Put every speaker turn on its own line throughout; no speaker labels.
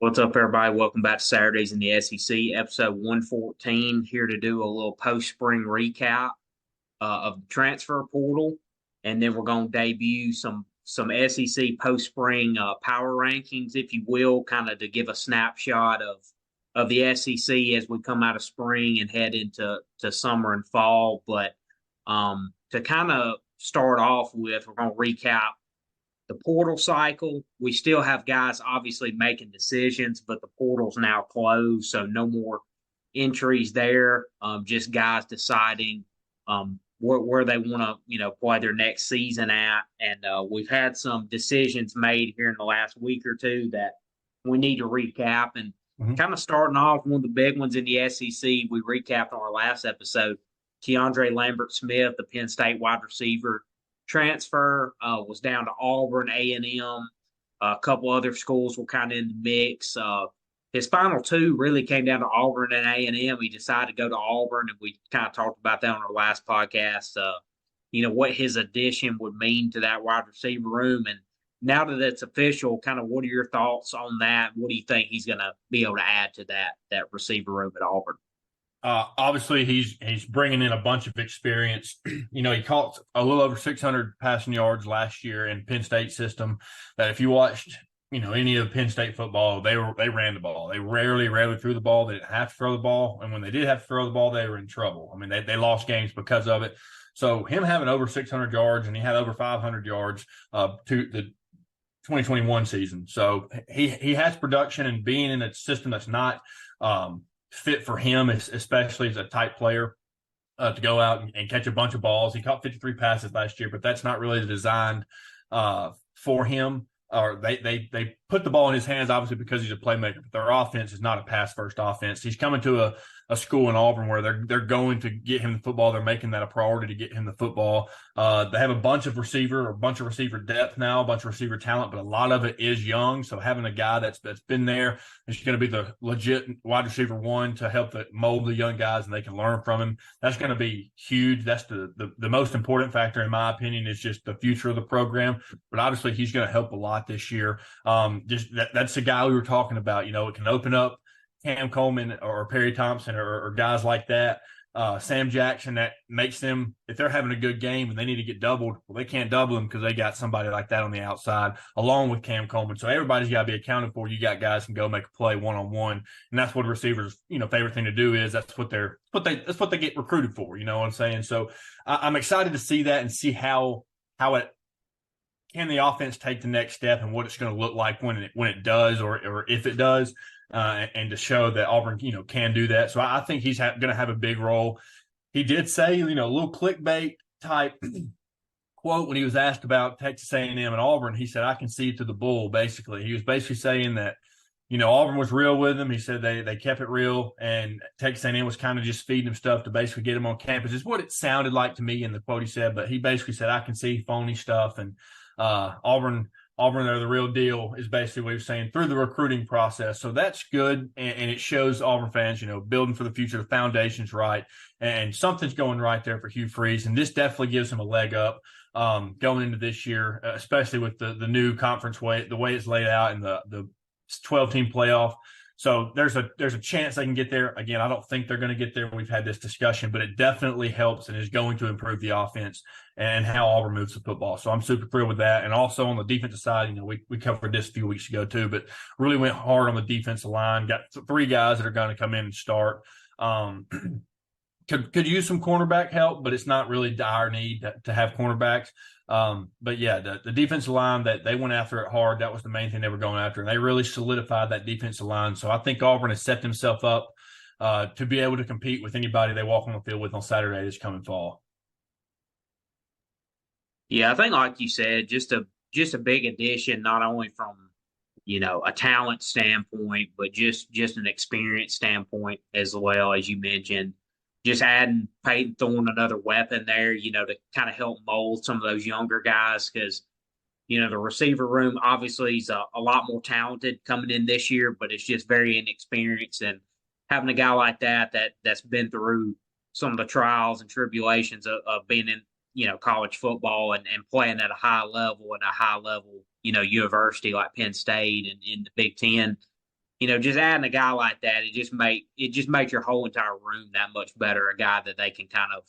What's up, everybody? Welcome back to Saturdays in the SEC, episode 114. Here to do a little post-spring recap of the transfer portal, and then we're going to debut some SEC post-spring power rankings, if you will, kind of to give a snapshot of the SEC as we come out of spring and head into summer and fall. But to kind of start off with, we're going to recap the portal cycle. We still have guys obviously making decisions, but the portal's now closed, so no more entries there. Just guys deciding where they want to, play their next season at. And we've had some decisions made here in the last week or two that we need to recap. And kind of starting off, one of the big ones in the SEC, we recapped on our last episode. Keandre Lambert-Smith, the Penn State wide receiver, transfer was down to Auburn, A&M. A couple other schools were kind of in the mix. His final two really came down to Auburn and A&M. He decided to go to Auburn, and we kind of talked about that on our last podcast. What his addition would mean to that wide receiver room. And now that it's official, kind of what are your thoughts on that? What do you think he's going to be able to add to that receiver room at Auburn?
Obviously, he's bringing in a bunch of experience. He caught a little over 600 passing yards last year in Penn State system. That if you watched, any of Penn State football, they ran the ball. They rarely threw the ball. They didn't have to throw the ball, and when they did have to throw the ball, they were in trouble. I mean, they lost games because of it. So him having over 600 yards, and he had over 500 yards to the 2021 season. So he has production, and being in a system that's not fit for him, especially as a type player, to go out and catch a bunch of balls. He caught 53 passes last year, but that's not really designed for him. Or they put the ball in his hands, obviously, because he's a playmaker. But their offense is not a pass-first offense. He's coming to a school in Auburn where they're going to get him the football. They're making that a priority to get him the football. They have a bunch of receiver depth now, a bunch of receiver talent, but a lot of it is young. So having a guy that's been there is going to be the legit wide receiver one to help mold the young guys, and they can learn from him. That's going to be huge. That's the most important factor, in my opinion, is just the future of the program. But obviously, he's going to help a lot this year. That's the guy we were talking about. It can open up Cam Coleman or Perry Thompson or guys like that. Sam Jackson, that makes them, if they're having a good game and they need to get doubled, well, they can't double them because they got somebody like that on the outside along with Cam Coleman. So everybody's got to be accounted for. You got guys can go make a play one-on-one, and that's what receivers, favorite thing to do is that's what they get recruited for. You know what I'm saying? So I'm excited to see that and see how it can the offense take the next step and what it's going to look like when it does or if it does. And to show that Auburn, can do that. So I think he's going to have a big role. He did say, a little clickbait type quote when he was asked about Texas A&M and Auburn. He said, "I can see through the bull." Basically, he was basically saying that, Auburn was real with him. He said they kept it real, and Texas A&M was kind of just feeding him stuff to basically get him on campus. Is what it sounded like to me in the quote he said. But he basically said, "I can see phony stuff," and Auburn, they're the real deal, is basically what he was saying through the recruiting process. So that's good, and it shows Auburn fans, building for the future. The foundation's right, and something's going right there for Hugh Freeze, and this definitely gives him a leg up going into this year, especially with the new conference the way it's laid out, and the 12-team playoff. So there's a chance they can get there. Again, I don't think they're going to get there. We've had this discussion, but it definitely helps and is going to improve the offense and how Auburn moves the football. So I'm super thrilled with that. And also on the defensive side, we covered this a few weeks ago too, but really went hard on the defensive line. Got three guys that are going to come in and start. Could use some cornerback help, but it's not really dire need to have cornerbacks. But yeah, the defensive line, that they went after it hard. That was the main thing they were going after, and they really solidified that defensive line. So I think Auburn has set themselves up to be able to compete with anybody they walk on the field with on Saturday this coming fall.
Yeah, I think like you said, just a big addition, not only from a talent standpoint, but just an experience standpoint as well, as you mentioned. Just adding Peyton Thorne, another weapon there, to kind of help mold some of those younger guys, because, the receiver room obviously is a lot more talented coming in this year, but it's just very inexperienced. And having a guy like that's been through some of the trials and tribulations of being in, college football and playing at a high level university like Penn State and in the Big Ten, just adding a guy like that, it just makes your whole entire room that much better. A guy that they can kind of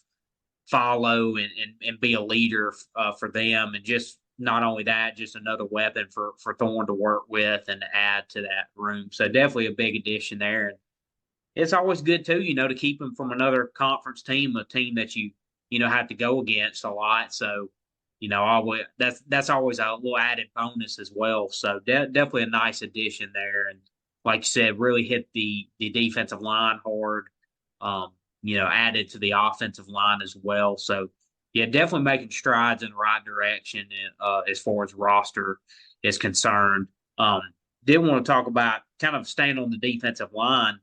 follow and be a leader for them, and just not only that, just another weapon for Thorne to work with and to add to that room. So definitely a big addition there. And it's always good too, to keep him from another conference team, a team that you have to go against a lot. So, always that's always a little added bonus as well. So definitely a nice addition there. And like you said, really hit the defensive line hard. Added to the offensive line as well. So yeah, definitely making strides in the right direction as far as roster is concerned. Um, did want to talk about kind of staying on the defensive line.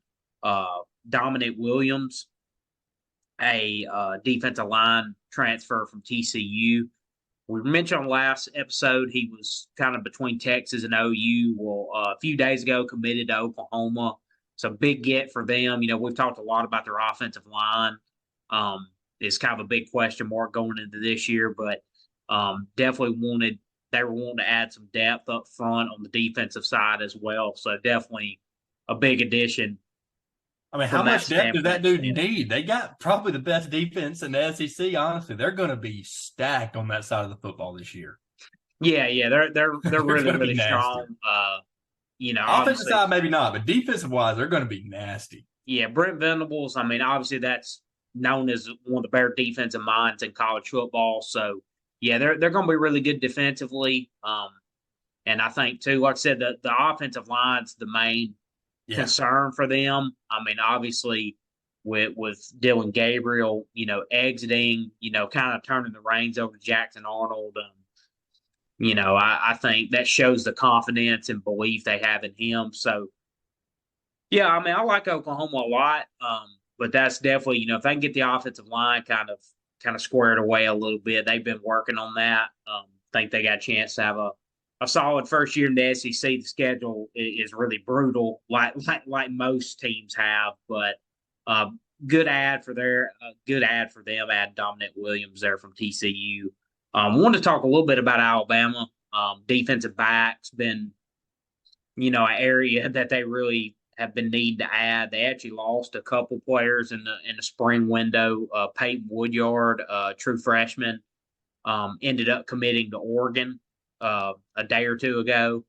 Dominic Williams, a defensive line transfer from TCU. We mentioned on last episode he was kind of between Texas and OU. Well, a few days ago committed to Oklahoma. It's a big get for them. We've talked a lot about their offensive line. It's kind of a big question mark going into this year, but definitely they were wanting to add some depth up front on the defensive side as well. So definitely a big addition.
I mean, how
From that
much depth does that dude
standpoint, yeah.
need? They got probably the best defense in the SEC. Honestly, they're going to be stacked on that side of the football this year.
Yeah, they're
They're
really
going to be
really
nasty.
strong.
Offensive
Obviously,
side, maybe not, but defensive wise, they're going to be nasty.
yeah, Brent Venables. I mean, obviously that's known as one of the better defensive minds in college football. So yeah, they're going to be really good defensively. And I think too, like I said, the offensive line's the main
Yeah.
concern for them. I mean, obviously with Dylan Gabriel, exiting, kind of turning the reins over to Jackson Arnold. I think that shows the confidence and belief they have in him. So yeah, I mean, I like Oklahoma a lot, but that's definitely if they can get the offensive line kind of squared away a little bit. They've been working on that. Think they got a chance to have a solid first year in the SEC. The schedule is really brutal, like most teams have, but good ad for them. Add Dominic Williams there from TCU. Wanted to talk a little bit about Alabama. Defensive backs been an area that they really have been needing to add. They actually lost a couple players in the spring window. Peyton Woodyard, true freshman, ended up committing to Oregon a day or two ago.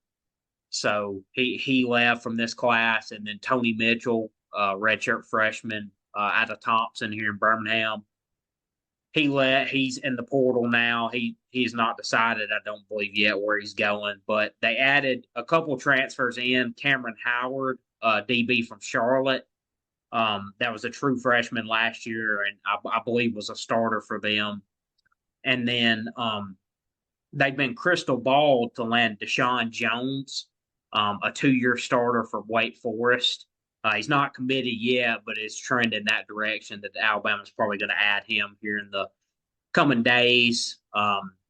So he left from this class, and then Tony Mitchell, redshirt freshman out of Thompson here in Birmingham. He's in the portal now. He's not decided, I don't believe yet, where he's going. But they added a couple transfers in. Cameron Howard, DB from Charlotte, that was a true freshman last year, and I believe was a starter for them. And then they've been crystal balled to land Deshaun Jones, a 2-year starter for Wake Forest. He's not committed yet, but it's trending in that direction that Alabama's probably going to add him here in the coming days.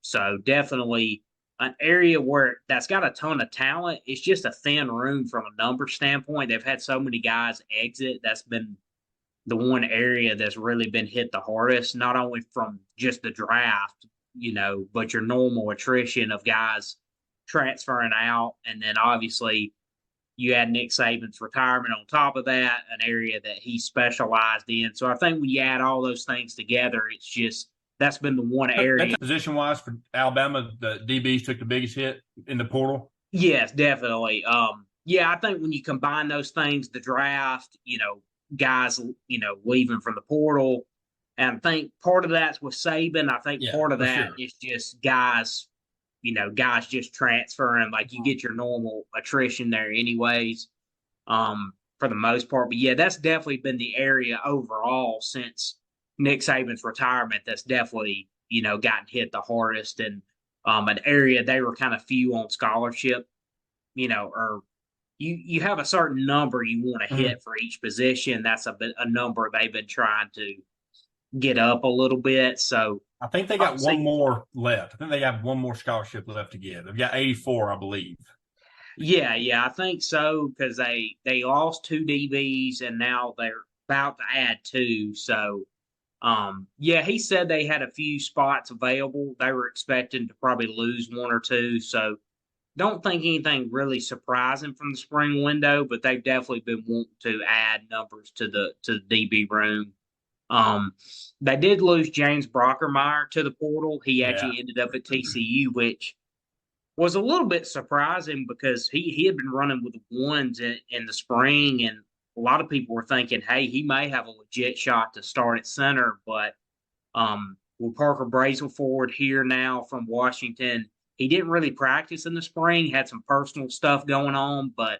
So definitely an area where that's got a ton of talent. It's just a thin room from a number standpoint. They've had so many guys exit. That's been the one area that's really been hit the hardest, not only from just the draft, but your normal attrition of guys transferring out. And then obviously you had Nick Saban's retirement on top of that, an area that he specialized in. So I think when you add all those things together, it's just that's been the one area.
That's position wise for Alabama. The DBs took the biggest hit in the portal.
Yes, definitely. Yeah, I think when you combine those things, the draft, guys, leaving from the portal, and I think part of that's with Saban. I think
Yeah,
part of
for
that
sure.
is just guys just transferring. Like you get your normal attrition there, anyways, for the most part. But yeah, that's definitely been the area overall since Nick Saban's retirement. That's definitely gotten hit the hardest, and an area they were kind of few on scholarship. Or you have a certain number you want to
Mhm.
hit for each position. That's a number they've been trying to get up a little bit. So
I think they got one
obviously,
more left. I think they have one more scholarship left to give. They've got 84, I believe.
yeah, I think so because they lost 2 DBs and now they're about to add 2. So yeah, he said they had a few spots available. They were expecting to probably lose 1 or 2. So don't think anything really surprising from the spring window, but they've definitely been wanting to add numbers to the DB room. Um, they did lose James Brockermeyer to the portal. He
Yeah.
actually ended up at TCU, which was a little bit surprising because he had been running with the ones in the spring, and a lot of people were thinking, hey, he may have a legit shot to start at center. But with Parker Brazelford here now from Washington, he didn't really practice in the spring, had some personal stuff going on, but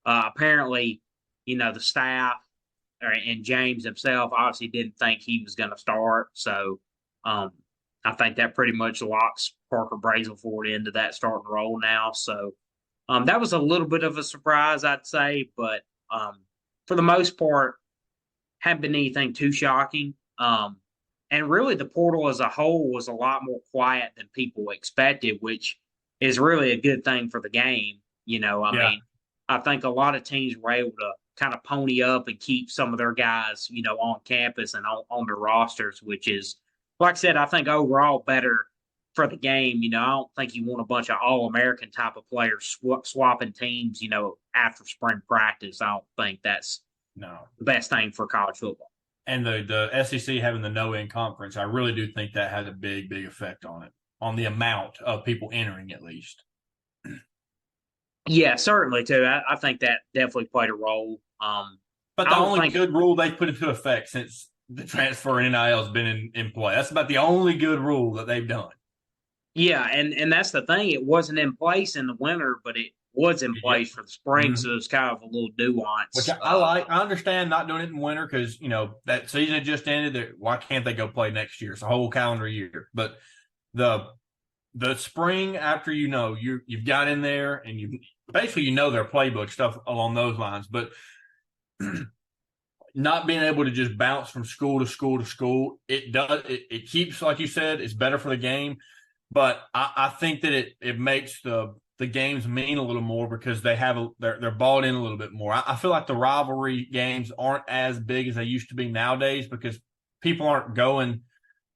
apparently, the staff and James himself obviously didn't think he was going to start. So um, I think that pretty much locks Parker Brazelford into that starting role now. So that was a little bit of a surprise, I'd say, but for the most part, haven't been anything too shocking. And really, the portal as a whole was a lot more quiet than people expected, which is really a good thing for the game. I
Yeah.
mean, I think a lot of teams were able to kind of pony up and keep some of their guys, on campus and on their rosters, which is, like I said, I think overall better for the game. I don't think you want a bunch of All American type of players swapping teams, after spring practice. I don't think that's
No.
the best thing for college football.
And the SEC having the no in conference, I really do think that had a big, big effect on it, on the amount of people entering at least.
Yeah, certainly too. I think that definitely played a role.
But
I
the
don't
only
think,
good rule they put into effect since the transfer in NIL has been in play. That's about the only good rule that they've done.
yeah, and that's the thing. It wasn't in place in the winter, but it was in
Yep.
place for the spring,
Mm-hmm.
so it's kind of a little
Which
nuance.
I like. I understand not doing it in winter because that season had just ended. Why can't they go play next year? It's a whole calendar year. But the the spring after you've got in there and you basically their playbook stuff along those lines, but not being able to just bounce from school to school to school, it keeps, like you said, it's better for the game. But I think that it makes the games mean a little more because they're bought in a little bit more. I feel like the rivalry games aren't as big as they used to be nowadays because people aren't going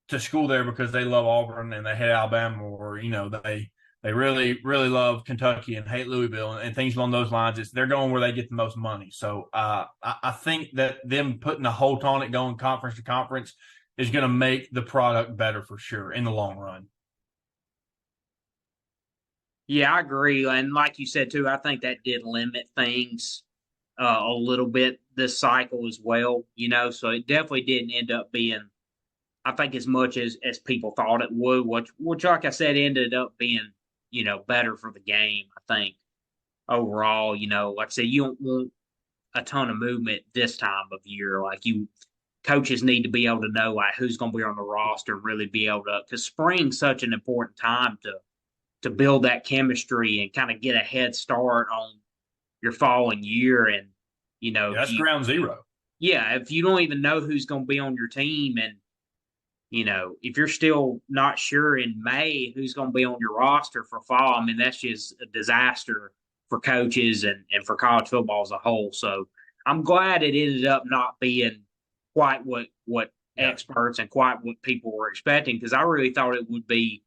to school there because they love Auburn and they hate Alabama, or they really really love Kentucky and hate Louisville and things along those lines. They're going where they get the most money. So I think that them putting a halt on it, going conference to conference, is going to make the product better for sure in the long run.
Yeah, I agree. And like you said too, I think that did limit things a little bit this cycle as well. So it definitely didn't end up being, I think, as much as people thought it would, which like I said, ended up being better for the game. I think overall, like I said, you don't want a ton of movement this time of year. Like coaches need to be able to know like who's going to be on the roster and really be able to, because spring's such an important time to build that chemistry and kind of get a head start on your following year. And
Yeah,
if
that's ground zero.
if you don't even know who's going to be on your team, and if you're still not sure in May who's going to be on your roster for fall, I mean, that's just a disaster for coaches and for college football as a whole. So I'm glad it ended up not being quite what
Yeah.
experts and quite what people were expecting, because I really thought it would be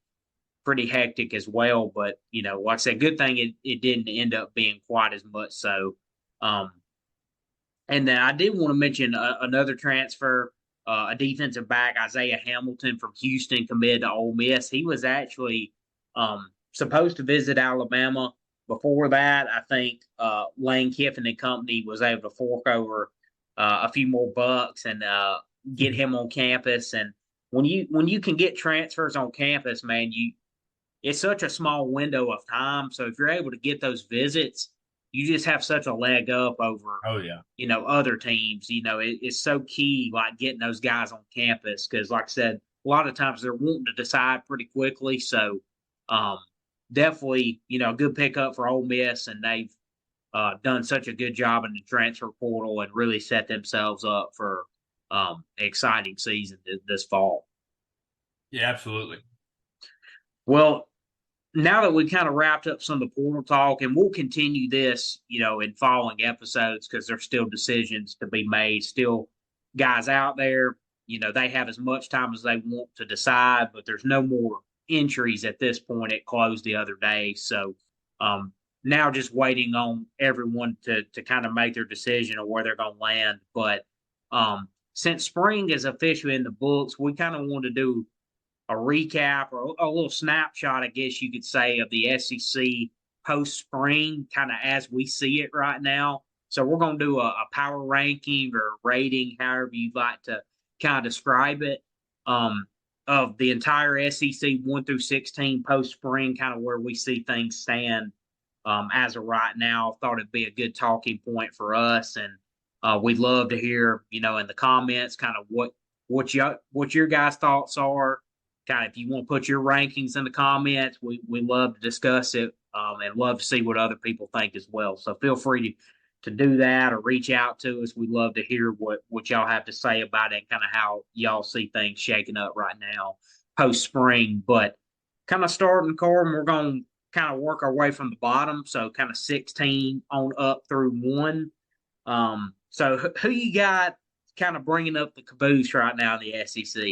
pretty hectic as well. But, like I said, good thing it didn't end up being quite as much so. Um, and then I did want to mention another transfer, a defensive back, Isaiah Hamilton from Houston, committed to Ole Miss. He was actually supposed to visit Alabama. Before that, I think Lane Kiffin and company was able to fork over a few more bucks and get him on campus. And when you can get transfers on campus, man, it's such a small window of time. So if you're able to get those visits, you just have such a leg up over,
Oh yeah.
other teams. It's so key, like getting those guys on campus, because, like I said, a lot of times they're wanting to decide pretty quickly. So, um, definitely, a good pickup for Ole Miss, and they've done such a good job in the transfer portal and really set themselves up for exciting season this fall.
Yeah, absolutely.
Well, now that we kind of wrapped up some of the portal talk, and we'll continue this, in following episodes, because there's still decisions to be made, still guys out there, they have as much time as they want to decide, but there's no more entries at this point. It closed the other day. So Now just waiting on everyone to kind of make their decision of where they're going to land. But since spring is officially in the books, we kind of want to do a recap or a little snapshot, I guess you could say, of the SEC post spring, kind of as we see it right now. So we're going to do a power ranking or rating, however you'd like to kind of describe it, of the entire SEC 1 through 16 post spring, kind of where we see things stand as of right now. Thought it'd be a good talking point for us, and we'd love to hear, in the comments, kind of what your guys' thoughts are. Kind of, if you want to put your rankings in the comments, we love to discuss it, and love to see what other people think as well. So feel free to do that or reach out to us. We'd love to hear what y'all have to say about it, kind of how y'all see things shaking up right now post spring. But kind of starting, Corbin, we're going to kind of work our way from the bottom. So kind of 16 on up through 1. So who you got kind of bringing up the caboose right now in the SEC?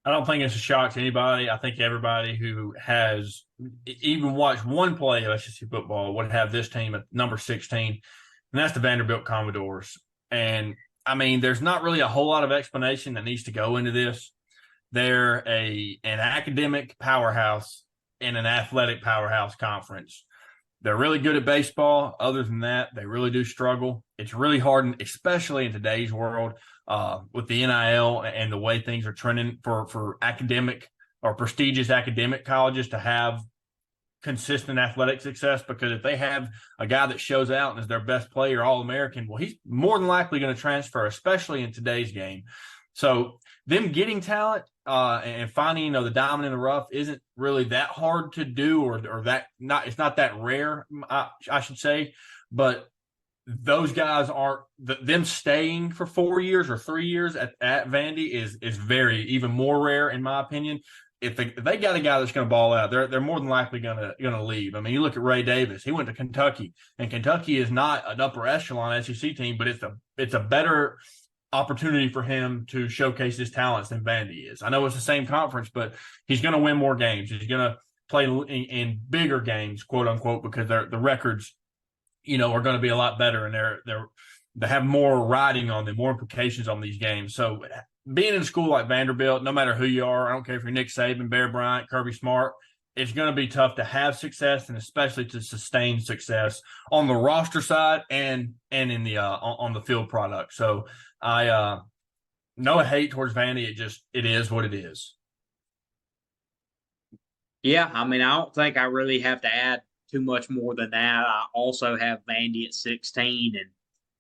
I don't think it's a shock to anybody. I think everybody who has even watched one play of SEC football would have this team at number 16, and that's the Vanderbilt Commodores. And, I mean, there's not really a whole lot of explanation that needs to go into this. They're an academic powerhouse in an athletic powerhouse conference. They're really good at baseball. Other than that, they really do struggle. It's really hard, especially in today's world, with the NIL and the way things are trending for academic or prestigious academic colleges to have consistent athletic success, because if they have a guy that shows out and is their best player, All-American, well, he's more than likely going to transfer, especially in today's game. So them getting talent and finding, the diamond in the rough isn't really that hard to do, or that not, it's not that rare, I should say. But those guys aren't, them staying for 4 years or 3 years at Vandy is very, even more rare in my opinion. If they got a guy that's going to ball out, they're more than likely going to leave. I mean, you look at Ray Davis; he went to Kentucky, and Kentucky is not an upper echelon SEC team, but it's a better opportunity for him to showcase his talents than Vandy is. I know it's the same conference, but he's going to win more games. He's going to play in bigger games, quote unquote, because the records, are going to be a lot better, and they have more riding on them, more implications on these games. So being in a school like Vanderbilt, no matter who you are, I don't care if you're Nick Saban, Bear Bryant, Kirby Smart, it's going to be tough to have success, and especially to sustain success on the roster side and in the on the field product. So I no hate towards Vandy. It is what it is.
Yeah, I mean, I don't think I really have to add too much more than that. I also have Vandy at 16, and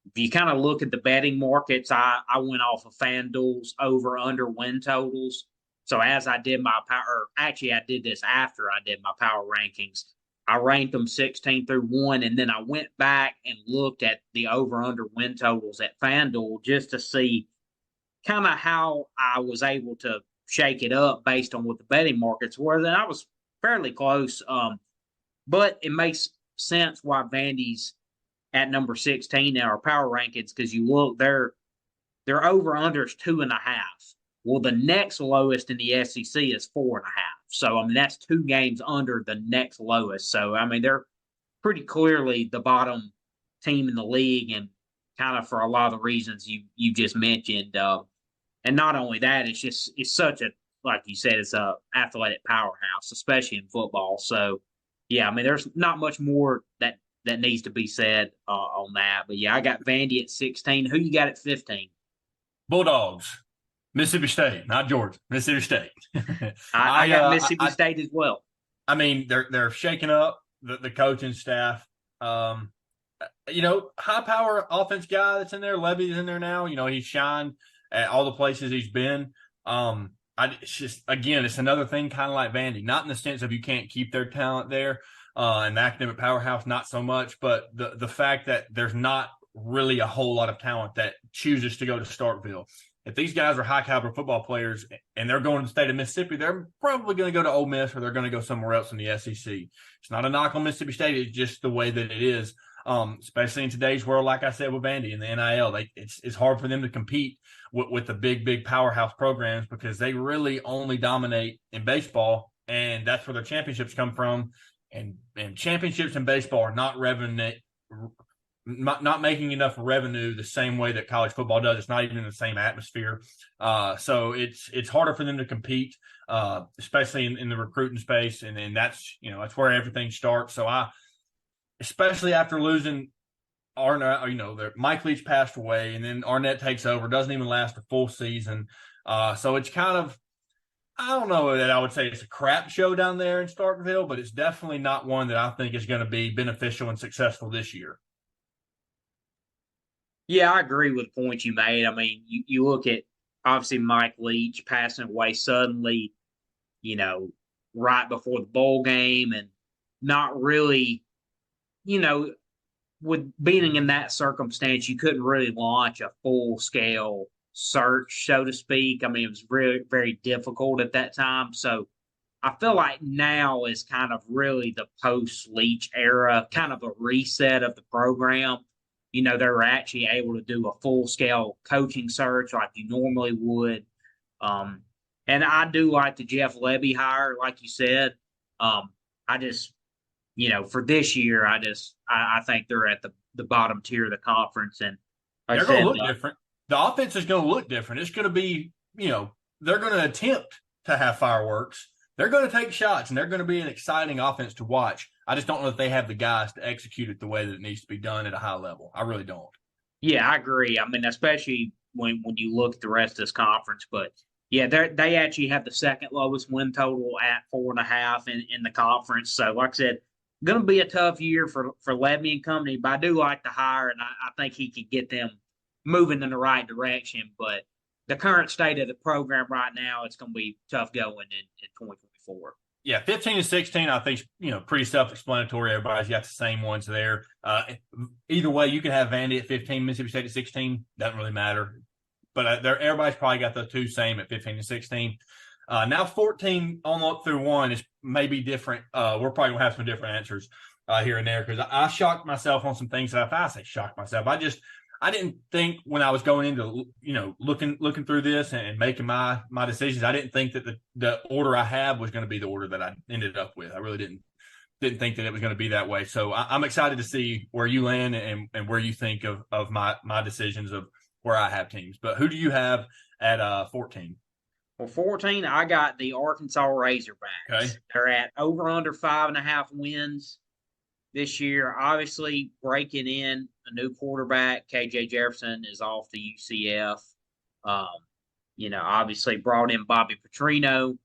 if you kind of look at the betting markets, I went off of FanDuel's over/under win totals. So as I did my power, actually I did this after I did my power rankings. I ranked them 16 through 1, and then I went back and looked at the over/under win totals at FanDuel just to see kind of how I was able to shake it up based on what the betting markets were. Then I was fairly close, but it makes sense why Vandy's at number 16 in our power rankings, because you look, their over/under is 2.5. Well, the next lowest in the SEC is 4.5. So, I mean, that's 2 games under the next lowest. So, I mean, they're pretty clearly the bottom team in the league, and kind of for a lot of the reasons you just mentioned. And not only that, it's such a, like you said, it's a athletic powerhouse, especially in football. So, yeah, I mean, there's not much more that needs to be said on that. But, yeah, I got Vandy at 16. Who you got at 15?
Bulldogs. Mississippi State, not Georgia. Mississippi State.
I got Mississippi State as well.
I mean, they're shaking up the coaching staff. High power offense guy that's in there. Levy's in there now. He's shined at all the places he's been. It's another thing, kind of like Vandy, not in the sense of you can't keep their talent there, and the academic powerhouse, not so much, but the fact that there's not really a whole lot of talent that chooses to go to Starkville. If these guys are high caliber football players and they're going to the state of Mississippi, they're probably going to go to Ole Miss, or they're going to go somewhere else in the SEC. It's not a knock on Mississippi State. It's just the way that it is, especially in today's world, like I said, with Vandy and the NIL. It's hard for them to compete with the big powerhouse programs, because they really only dominate in baseball, and that's where their championships come from. and championships in baseball are not revenue, not making enough revenue the same way that college football does. It's not even in the same atmosphere. So it's harder for them to compete, especially in the recruiting space. And that's, that's where everything starts. So especially after losing Arnett, Mike Leach passed away, and then Arnett takes over, doesn't even last a full season. So it's kind of, I don't know that I would say it's a crap show down there in Starkville, but it's definitely not one that I think is going to be beneficial and successful this year.
Yeah, I agree with the point you made. I mean, you look at obviously Mike Leach passing away suddenly, right before the bowl game, and not really, with being in that circumstance, you couldn't really launch a full scale search, so to speak. I mean, it was really very difficult at that time. So I feel like now is kind of really the post Leach era, kind of a reset of the program. They were actually able to do a full scale coaching search like you normally would. And I do like the Jeff Lebby hire, like you said. I just, for this year, I think they're at the bottom tier of the conference. And like
they're going to look different. The offense is going to look different. It's going to be, they're going to attempt to have fireworks. They're going to take shots, and they're going to be an exciting offense to watch. I just don't know if they have the guys to execute it the way that it needs to be done at a high level. I really don't.
Yeah, I agree. I mean, especially when you look at the rest of this conference. But, yeah, they actually have the second lowest win total at 4.5 in the conference. So, like I said, going to be a tough year for Lebby and company. But I do like the hire, and I think he can get them moving in the right direction. But the current state of the program right now, it's going to be tough going in 2024.
Yeah, 15 and 16, I think, pretty self-explanatory. Everybody's got the same ones there. Either way, you can have Vandy at 15, Mississippi State at 16. Doesn't really matter. But everybody's probably got the two same at 15 and 16. Now 14 on up through 1 is maybe different. We're probably going to have some different answers here and there because I shocked myself on some things that I say shocked myself. I didn't think when I was going into, looking through this and making my decisions, I didn't think that the order I have was going to be the order that I ended up with. I really didn't think that it was going to be that way. So I'm excited to see where you land and where you think of my decisions of where I have teams. But who do you have at 14?
Well, 14, I got the Arkansas Razorbacks.
Okay.
They're at over under 5.5 wins this year. Obviously, breaking in a new quarterback, KJ Jefferson is off the UCF. Obviously brought in Bobby Petrino,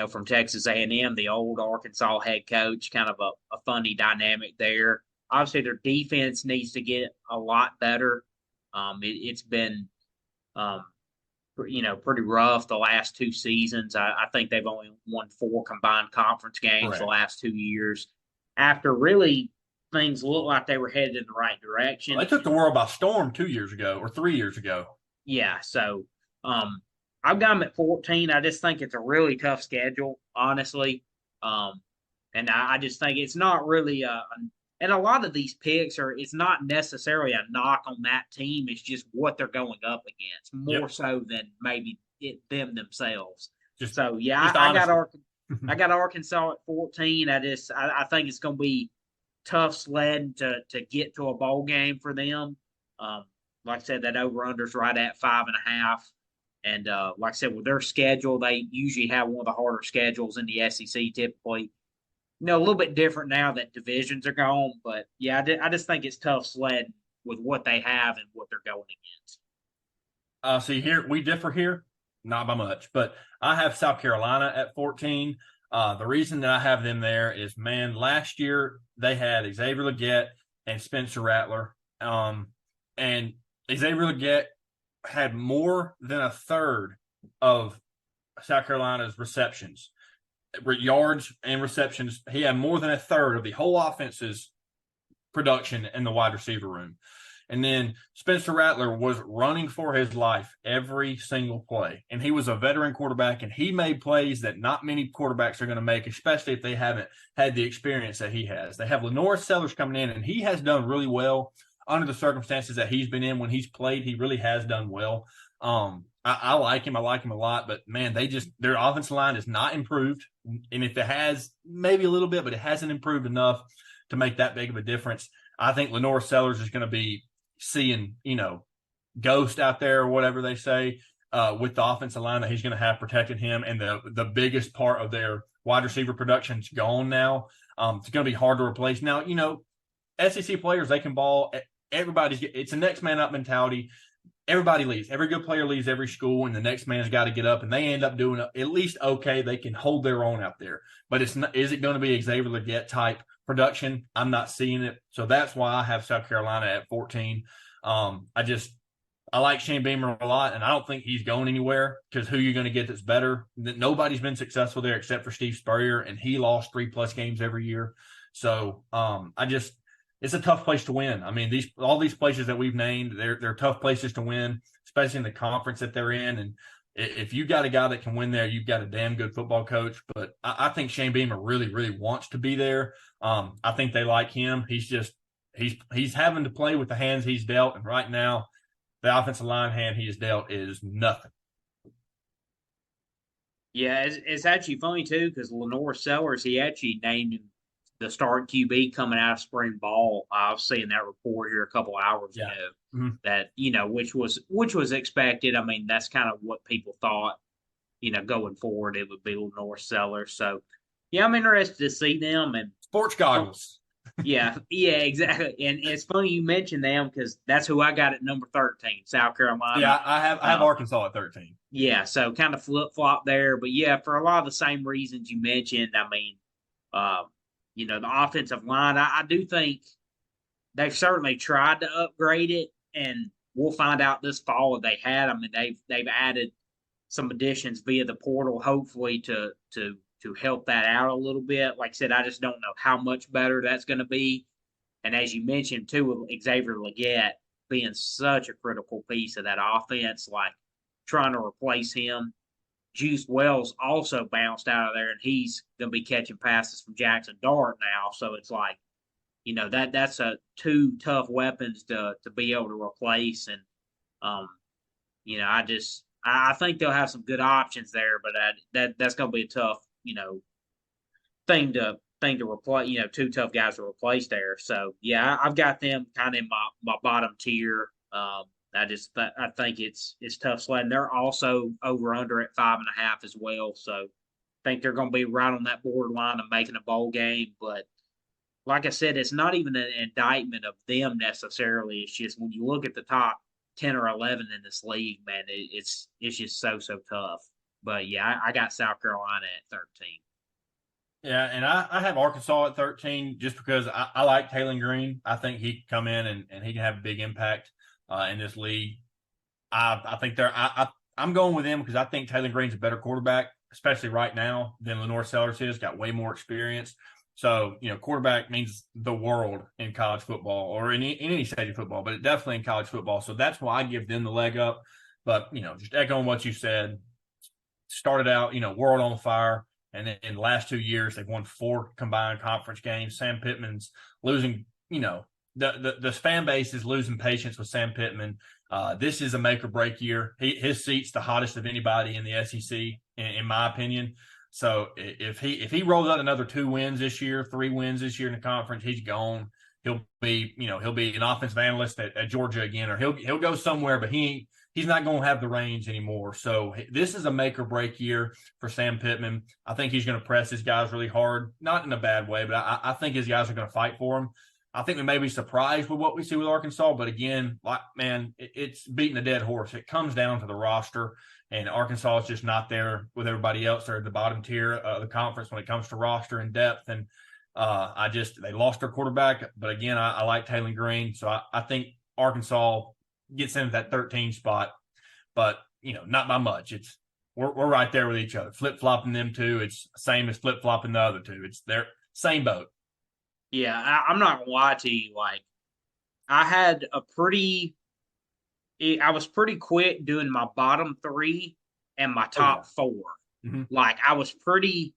from Texas A&M, the old Arkansas head coach. Kind of a funny dynamic there. Obviously, their defense needs to get a lot better. It's been, pretty rough the last 2 seasons. I think they've only won 4 combined conference games the last 2 years. After really things looked like they were headed in the right direction.
Well, they took the world by storm 2 years ago or 3 years ago.
Yeah, so I've got them at 14. I just think it's a really tough schedule, honestly. And I just think it's not really and a lot of these picks it's not necessarily a knock on that team. It's just what they're going up against more so than maybe them themselves. I got Arkansas at 14. I think it's going to be tough sledding to get to a bowl game for them. Like I said, that over-under's right at 5.5. And like I said, with their schedule, they usually have one of the harder schedules in the SEC typically. A little bit different now that divisions are gone. But, yeah, I just think it's tough sledding with what they have and what they're going against.
See, here we differ here. Not by much, but I have South Carolina at 14. The reason that I have them there is, last year they had Xavier Legette and Spencer Rattler. And Xavier Legette had more than a third of South Carolina's receptions, yards and receptions. He had more than a third of the whole offense's production in the wide receiver room. And then Spencer Rattler was running for his life every single play. And he was a veteran quarterback, and he made plays that not many quarterbacks are going to make, especially if they haven't had the experience that he has. They have Lenore Sellers coming in, and he has done really well under the circumstances that he's been in. When he's played, he really has done well. I like him. I like him a lot, but man, their offensive line is not improved. And if it has, maybe a little bit, but it hasn't improved enough to make that big of a difference. I think Lenore Sellers is going to be seeing, ghost out there or whatever they say, with the offensive line that he's going to have protecting him. And the biggest part of their wide receiver production is gone now. It's going to be hard to replace. Now, SEC players, they can ball. It's a next man up mentality. Everybody leaves. Every good player leaves every school, and the next man's got to get up, and they end up doing at least okay. They can hold their own out there. But is it going to be Xavier Legette type production? I'm not seeing it. So that's why I have South Carolina at 14. I like Shane Beamer a lot, and I don't think he's going anywhere because who you're going to get that's better. Nobody's been successful there except for Steve Spurrier, and he lost 3+ games every year. So it's a tough place to win. I mean, all these places that we've named, they're tough places to win, especially in the conference that they're in. And if you got a guy that can win there, you've got a damn good football coach. But I think Shane Beamer really, really wants to be there. I think they like him. He's having to play with the hands he's dealt, and right now, the offensive line hand he has dealt is nothing.
Yeah, it's actually funny too because Lenore Sellers, he actually named him the start QB coming out of spring ball. I was seeing that report here a couple hours ago.
Mm-hmm.
That which was expected. I mean, that's kind of what people thought. Going forward, it would be Lenore Sellers. So, yeah, I'm interested to see them and
sports goggles.
Yeah, exactly. And it's funny you mentioned them because that's who I got at number 13, South Carolina.
Yeah, I have Arkansas at 13.
Yeah, so kind of flip flop there, but yeah, for a lot of the same reasons you mentioned. I mean, the offensive line, I do think they've certainly tried to upgrade it, and we'll find out this fall if they had. I mean, they've added some additions via the portal, hopefully to help that out a little bit. Like I said, I just don't know how much better that's going to be. And as you mentioned too, with Xavier Legette being such a critical piece of that offense, like trying to replace him. Juice Wells also bounced out of there, and he's going to be catching passes from Jackson Dart now. So it's like, that's two tough weapons to be able to replace. And, I think they'll have some good options there, but that's going to be a tough, thing to replace. Two tough guys to replace there. So yeah, I've got them kind of in my bottom tier. I think it's tough sledding. They're also over under at 5.5 as well. So I think they're going to be right on that borderline of making a bowl game. But like I said, it's not even an indictment of them necessarily. It's just when you look at the top 10 or 11 in this league, man, it's just so tough. But yeah, I got South Carolina at 13.
Yeah, and I have Arkansas at 13 just because I like Taylor Green. I think he can come in and he can have a big impact in this league. I think I'm going with him because I think Taylor Green's a better quarterback, especially right now, than Lenore Sellers is. Got way more experience. So, quarterback means the world in college football or in any stage of football, but definitely in college football. So that's why I give them the leg up. But, just echoing what you said, started out, world on fire. And then in the last 2 years, they've won 4 combined conference games. Sam Pittman's losing, the fan base is losing patience with Sam Pittman. This is a make or break year. His seat's the hottest of anybody in the SEC, in my opinion. So if he rolls out another 2 wins this year, 3 wins this year in the conference, he's gone. He'll be an offensive analyst at Georgia again, or he'll go somewhere, but he's not going to have the reins anymore. So this is a make or break year for Sam Pittman. I think he's going to press his guys really hard, not in a bad way, but I think his guys are going to fight for him. I think we may be surprised with what we see with Arkansas, but again, it's beating a dead horse. It comes down to the roster, and Arkansas is just not there with everybody else. They're at the bottom tier of the conference when it comes to roster and depth, and they lost their quarterback. But again, I like Taylor Green, so I think Arkansas gets into that 13 spot, but not by much. We're right there with each other, flip flopping them two. It's same as flip flopping the other two. It's their same boat.
Yeah, I'm not gonna lie to you. Like, I was pretty quick doing my bottom 3 and my top 4.
Mm-hmm.
Like, I was pretty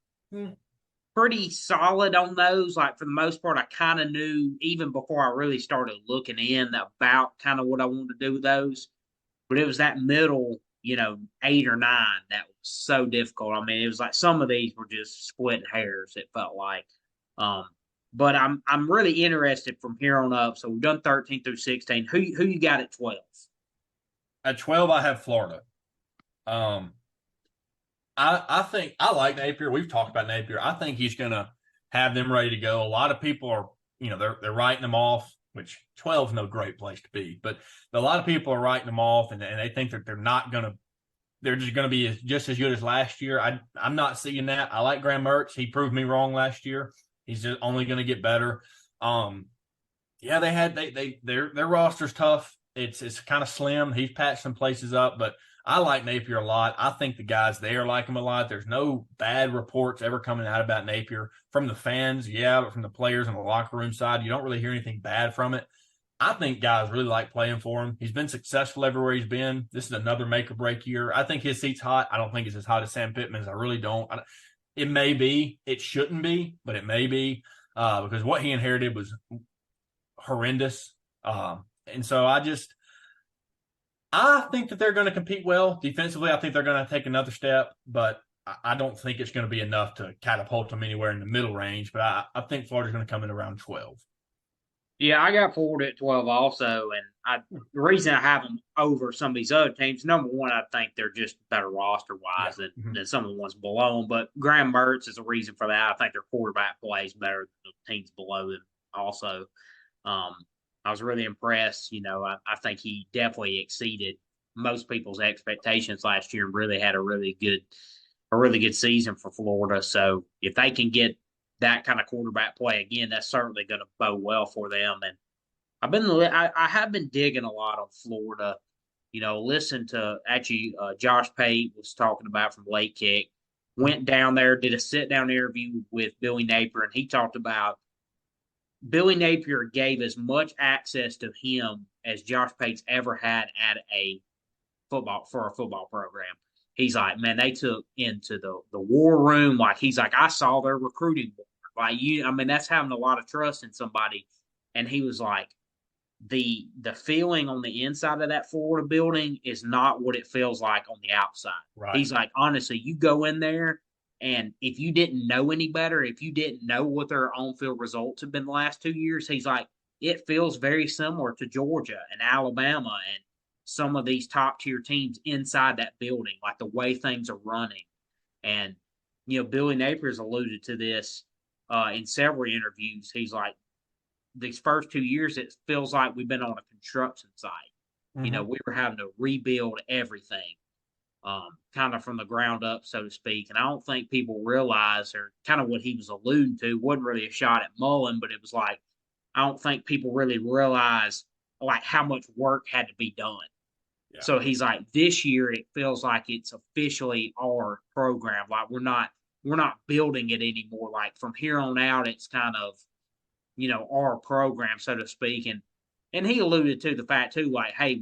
solid on those. Like, for the most part, I kind of knew even before I really started looking in about kind of what I wanted to do with those. But it was that middle, 8 or 9 that was so difficult. I mean, it was like some of these were just splitting hairs, it felt like. Um, but I'm really interested from here on up. So we've done 13 through 16. Who you got at 12?
At 12, I have Florida. Um, I think I like Napier. We've talked about Napier. I think he's going to have them ready to go. A lot of people are, they're writing them off, which 12 is no great place to be. But a lot of people are writing them off, and they think that they're not going to. They're just going to be just as good as last year. I'm not seeing that. I like Graham Mertz. He proved me wrong last year. He's just only going to get better. Yeah, their roster's tough. It's kind of slim. He's patched some places up, but I like Napier a lot. I think the guys there like him a lot. There's no bad reports ever coming out about Napier from the fans, yeah, but from the players on the locker room side, you don't really hear anything bad from it. I think guys really like playing for him. He's been successful everywhere he's been. This is another make or break year. I think his seat's hot. I don't think it's as hot as Sam Pittman's. I really don't. It may be. It shouldn't be, but it may be because what he inherited was horrendous. And so I think that they're going to compete well defensively. I think they're going to take another step, but I don't think it's going to be enough to catapult them anywhere in the middle range. But I think Florida's going to come in around 12.
Yeah, I got Florida at 12 also, and the reason I have them over some of these other teams, number one, I think they're just better roster-wise than some of the ones below them, but Graham Mertz is a reason for that. I think their quarterback plays better than the teams below them also. I was really impressed. I think he definitely exceeded most people's expectations last year and really had a really good season for Florida. So if they can get that kind of quarterback play again, that's certainly going to bode well for them. And I have been digging a lot on Florida. Listen to actually Josh Pate was talking about from Late Kick. Went down there, did a sit down interview with Billy Napier, and he talked about Billy Napier gave as much access to him as Josh Pate's ever had at a football program. He's like, man, they took into the war room. Like, he's like, I saw their recruiting board. Like, that's having a lot of trust in somebody. And he was like, the feeling on the inside of that Florida building is not what it feels like on the outside.
Right.
He's like, honestly, you go in there, and if you didn't know any better, if you didn't know what their on-field results have been the last 2 years, he's like, it feels very similar to Georgia and Alabama and some of these top-tier teams inside that building, like the way things are running. And, Billy Napier's alluded to this in several interviews. He's like, these first 2 years, it feels like we've been on a construction site.
Mm-hmm.
We were having to rebuild everything. Kind of from the ground up, so to speak. And I don't think people realize, or kind of what he was alluding to, wasn't really a shot at Mullen, but it was like, I don't think people really realize like how much work had to be done. Yeah. So he's like, this year it feels like it's officially our program. Like we're not building it anymore. Like from here on out, it's kind of, our program, so to speak. And he alluded to the fact too, like, hey,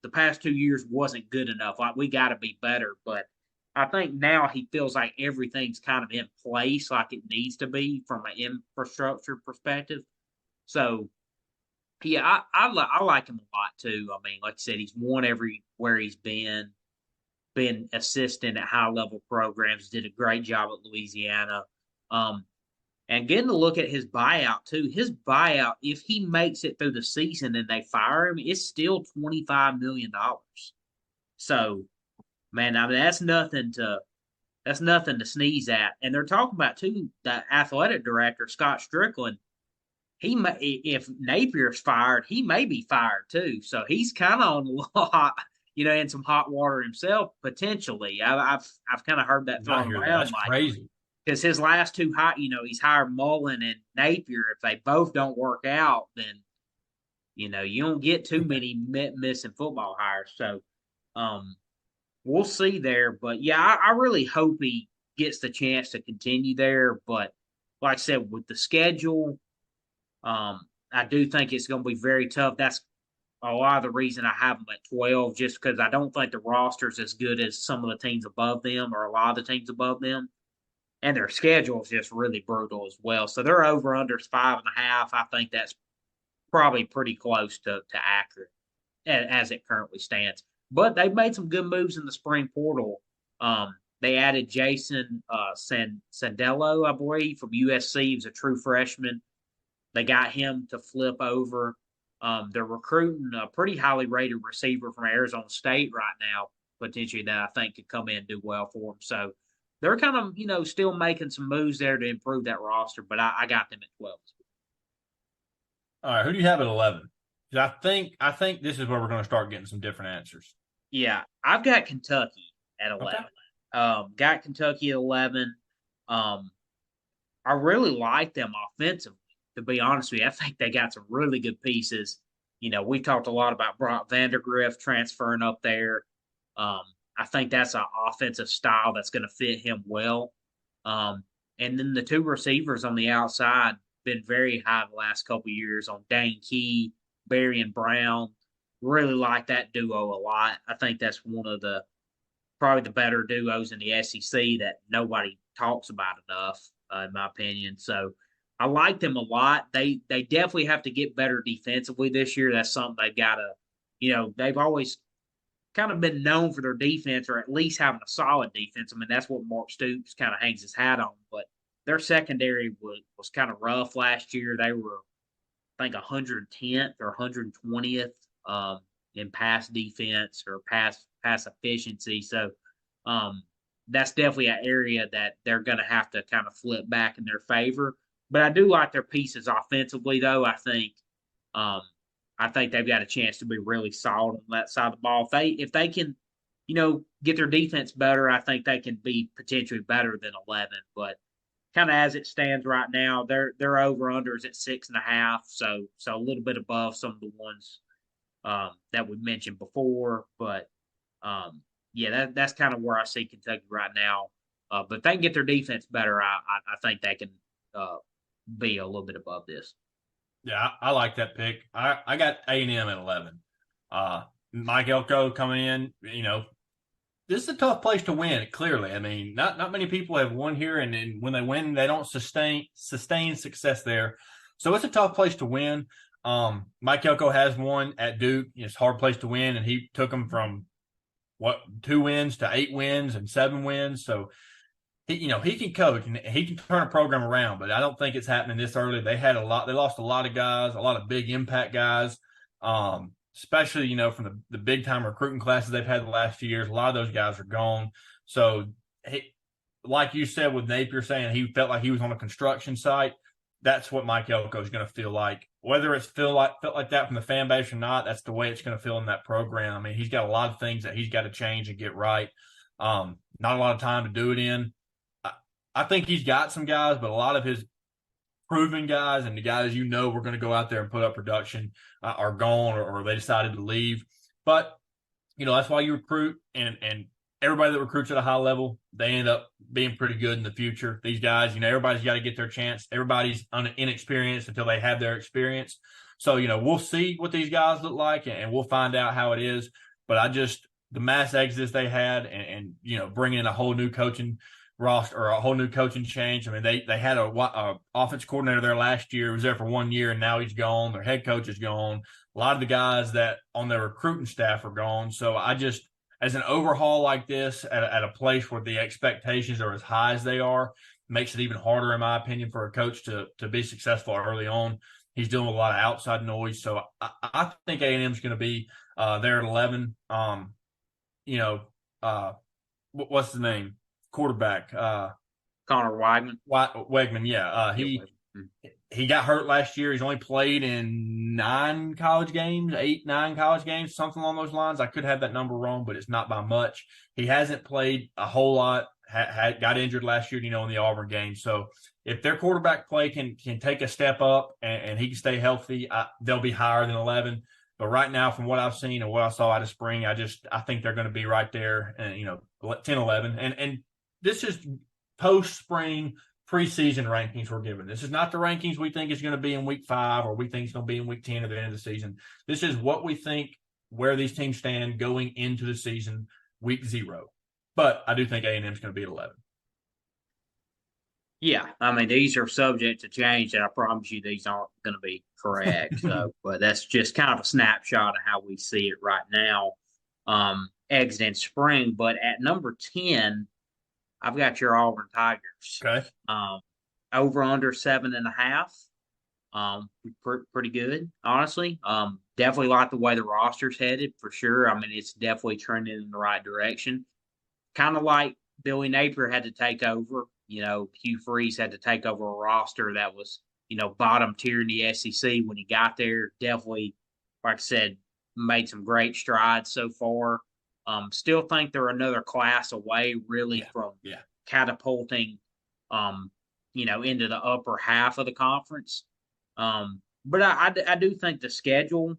the past 2 years wasn't good enough. Like, we got to be better. But I think now he feels like everything's kind of in place like it needs to be from an infrastructure perspective. So, yeah, I like him a lot too. I mean, like I said, he's won everywhere he's been assistant at high-level programs, did a great job at Louisiana. And getting to look at his buyout too. His buyout, if he makes it through the season and they fire him, it's still $25 million. So, man, that's nothing to sneeze at. And they're talking about too, the athletic director Scott Strickland. If Napier's fired, he may be fired too. So he's kind of on a lot, in some hot water himself potentially. I've kind of heard that thrown around.
That's crazy.
Because his last two he's hired Mullen and Napier. If they both don't work out, then you don't get too many missing football hires. So we'll see there. But yeah, I really hope he gets the chance to continue there. But like I said, with the schedule, I do think it's going to be very tough. That's a lot of the reason I have them at 12, just because I don't think the roster's as good as some of the teams above them or a lot of the teams above them. And their schedule is just really brutal as well. So their over-under is 5.5. I think that's probably pretty close to accurate as it currently stands. but they've made some good moves in the spring portal. They added Jason Sandello, I believe, from USC. He's a true freshman. They got him to flip over. They're recruiting a pretty highly rated receiver from Arizona State right now, potentially that I think could come in and do well for them. So they're kind of, still making some moves there to improve that roster, but I got them at 12.
All right, who do you have at 11? 'Cause I think this is where we're going to start getting some different answers.
Yeah, I've got Kentucky at
Okay.
11. Got Kentucky at 11. Um, I really like them offensively, to be honest with you. I think they got some really good pieces. We talked a lot about Brock Vandergrift transferring up there. Um, I think that's an offensive style that's going to fit him well. And then the two receivers on the outside been very high the last couple of years on Dane Key, Barian Brown. Really like that duo a lot. I think that's one of the probably the better duos in the SEC that nobody talks about enough, in my opinion. So I like them a lot. They definitely have to get better defensively this year. That's something they've got to, they've always kind of been known for their defense or at least having a solid defense. I mean, that's what Mark Stoops kind of hangs his hat on. But their secondary was kind of rough last year. They were, I think, 110th or 120th in pass defense or pass efficiency. So that's definitely an area that they're going to have to kind of flip back in their favor. But I do like their pieces offensively, though. Um, I think they've got a chance to be really solid on that side of the ball. If they can, get their defense better, I think they can be potentially better than 11. But kind of as it stands right now, their over unders at 6.5, so a little bit above some of the ones that we mentioned before. But yeah, that's kind of where I see Kentucky right now. But if they can get their defense better, I think they can be a little bit above this.
Yeah, I like that pick. I got A&M at 11. Mike Elko coming in, this is a tough place to win, clearly. I mean, not many people have won here, and when they win, they don't sustain success there. So it's a tough place to win. Mike Elko has won at Duke. It's a hard place to win, and he took them from 2 wins to 8 wins and 7 wins. So he can coach and he can turn a program around, but I don't think it's happening this early. They lost a lot of guys, a lot of big impact guys, especially, from the big time recruiting classes they've had the last few years. A lot of those guys are gone. So like you said, with Napier saying he felt like he was on a construction site, that's what Mike Elko is going to feel like. Whether it's felt like that from the fan base or not, that's the way it's going to feel in that program. I mean, he's got a lot of things that he's got to change and get right. Not a lot of time to do it in. I think he's got some guys, but a lot of his proven guys and the guys we're going to go out there and put up production are gone or they decided to leave. But, that's why you recruit, and everybody that recruits at a high level, they end up being pretty good in the future. These guys, everybody's got to get their chance. Everybody's inexperienced until they have their experience. So, we'll see what these guys look like and we'll find out how it is. But the mass exodus they had and bringing in a whole new coaching roster or a whole new coaching change. I mean, they had a offense coordinator there last year. He was there for 1 year, and now he's gone. Their head coach is gone. A lot of the guys that on their recruiting staff are gone. So as an overhaul like this at a place where the expectations are as high as they are, makes it even harder, in my opinion, for a coach to be successful early on. He's dealing with a lot of outside noise. So I think A&M is going to be there at 11. What's the name? Quarterback,
Connor Weigman.
Wegman, yeah. He got hurt last year. He's only played in 9 college games, 8, 9 college games, something along those lines. I could have that number wrong, but it's not by much. He hasn't played a whole lot. Got injured last year, in the Auburn game. So if their quarterback play can take a step up and he can stay healthy, they'll be higher than 11. But right now, from what I've seen and what I saw out of spring, I think they're going to be right there, and 10, 11, and this is post-spring preseason rankings we're given. This is not the rankings we think is going to be in week 5 or we think it's going to be in week 10 at the end of the season. This is what we think where these teams stand going into the season, week 0. But I do think A&M is going to be at 11.
Yeah, I mean, these are subject to change, and I promise you these aren't going to be correct. But that's just kind of a snapshot of how we see it right now. exiting spring. But at number 10, I've got your Auburn Tigers.
Okay.
Over under 7.5. Pretty good, honestly. Definitely like the way the roster's headed for sure. I mean, it's definitely trending in the right direction. Kind of like Billy Napier had to take over. Hugh Freeze had to take over a roster that was, bottom tier in the SEC when he got there. Definitely, like I said, made some great strides so far. Still think they're another class away, really, from catapulting, into the upper half of the conference. But I do think the schedule.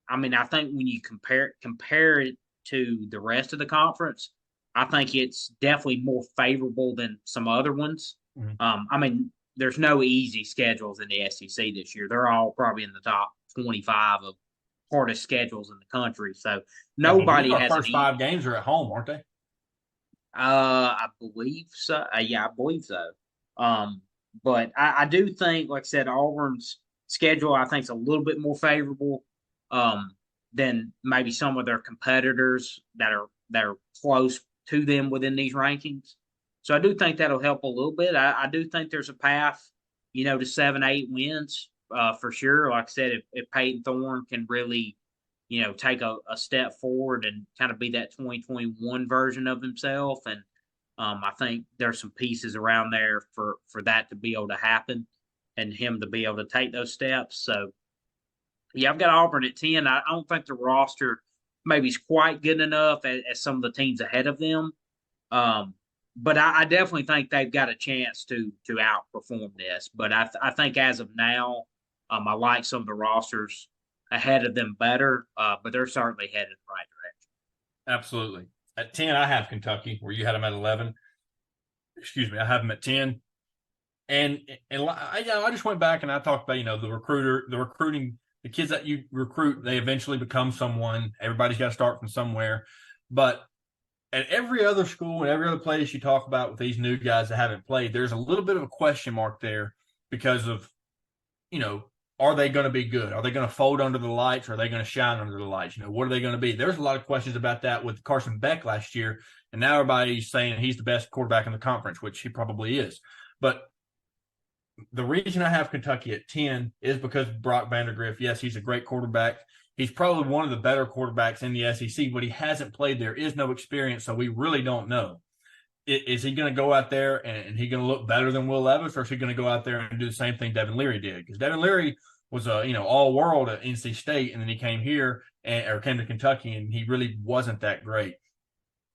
I mean, I think when you compare it to the rest of the conference, I think it's definitely more favorable than some other ones. I mean, there's no easy schedules in the SEC this year. They're all probably in the top 25 of hardest schedules in the country. So nobody has
first 5 games are at home, aren't they?
I believe so. Yeah, I believe so. But I do think, like I said, Auburn's schedule I think is a little bit more favorable than maybe some of their competitors that are close to them within these rankings. So I do think that'll help a little bit. I do think there's a path, to 7, 8 wins for sure. Like I said, if Peyton Thorne can really, take a step forward and kind of be that 2021 version of himself, and I think there's some pieces around there for that to be able to happen, and him to be able to take those steps. So yeah, I've got Auburn at 10. I don't think the roster maybe is quite good enough as some of the teams ahead of them. But I definitely think they've got a chance to outperform this. But I think as of now, I like some of the rosters ahead of them better. But they're certainly headed in the right direction.
Absolutely. At 10, I have Kentucky, where you had them at 11. Excuse me, I have them at 10. And I just went back and I talked about, the recruiting, the kids that you recruit, they eventually become someone. Everybody's got to start from somewhere. But at every other school and every other place you talk about with these new guys that haven't played, there's a little bit of a question mark there because of, are they going to be good? Are they going to fold under the lights? Or are they going to shine under the lights? What are they going to be? There's a lot of questions about that with Carson Beck last year. And now everybody's saying he's the best quarterback in the conference, which he probably is. But the reason I have Kentucky at 10 is because Brock Vandagriff, yes, he's a great quarterback. He's probably one of the better quarterbacks in the SEC, but he hasn't played. There is no experience, so we really don't know. Is he going to go out there and he going to look better than Will Levis, or is he going to go out there and do the same thing Devin Leary did? Because Devin Leary was all-world at NC State, and then he came here or came to Kentucky, and he really wasn't that great.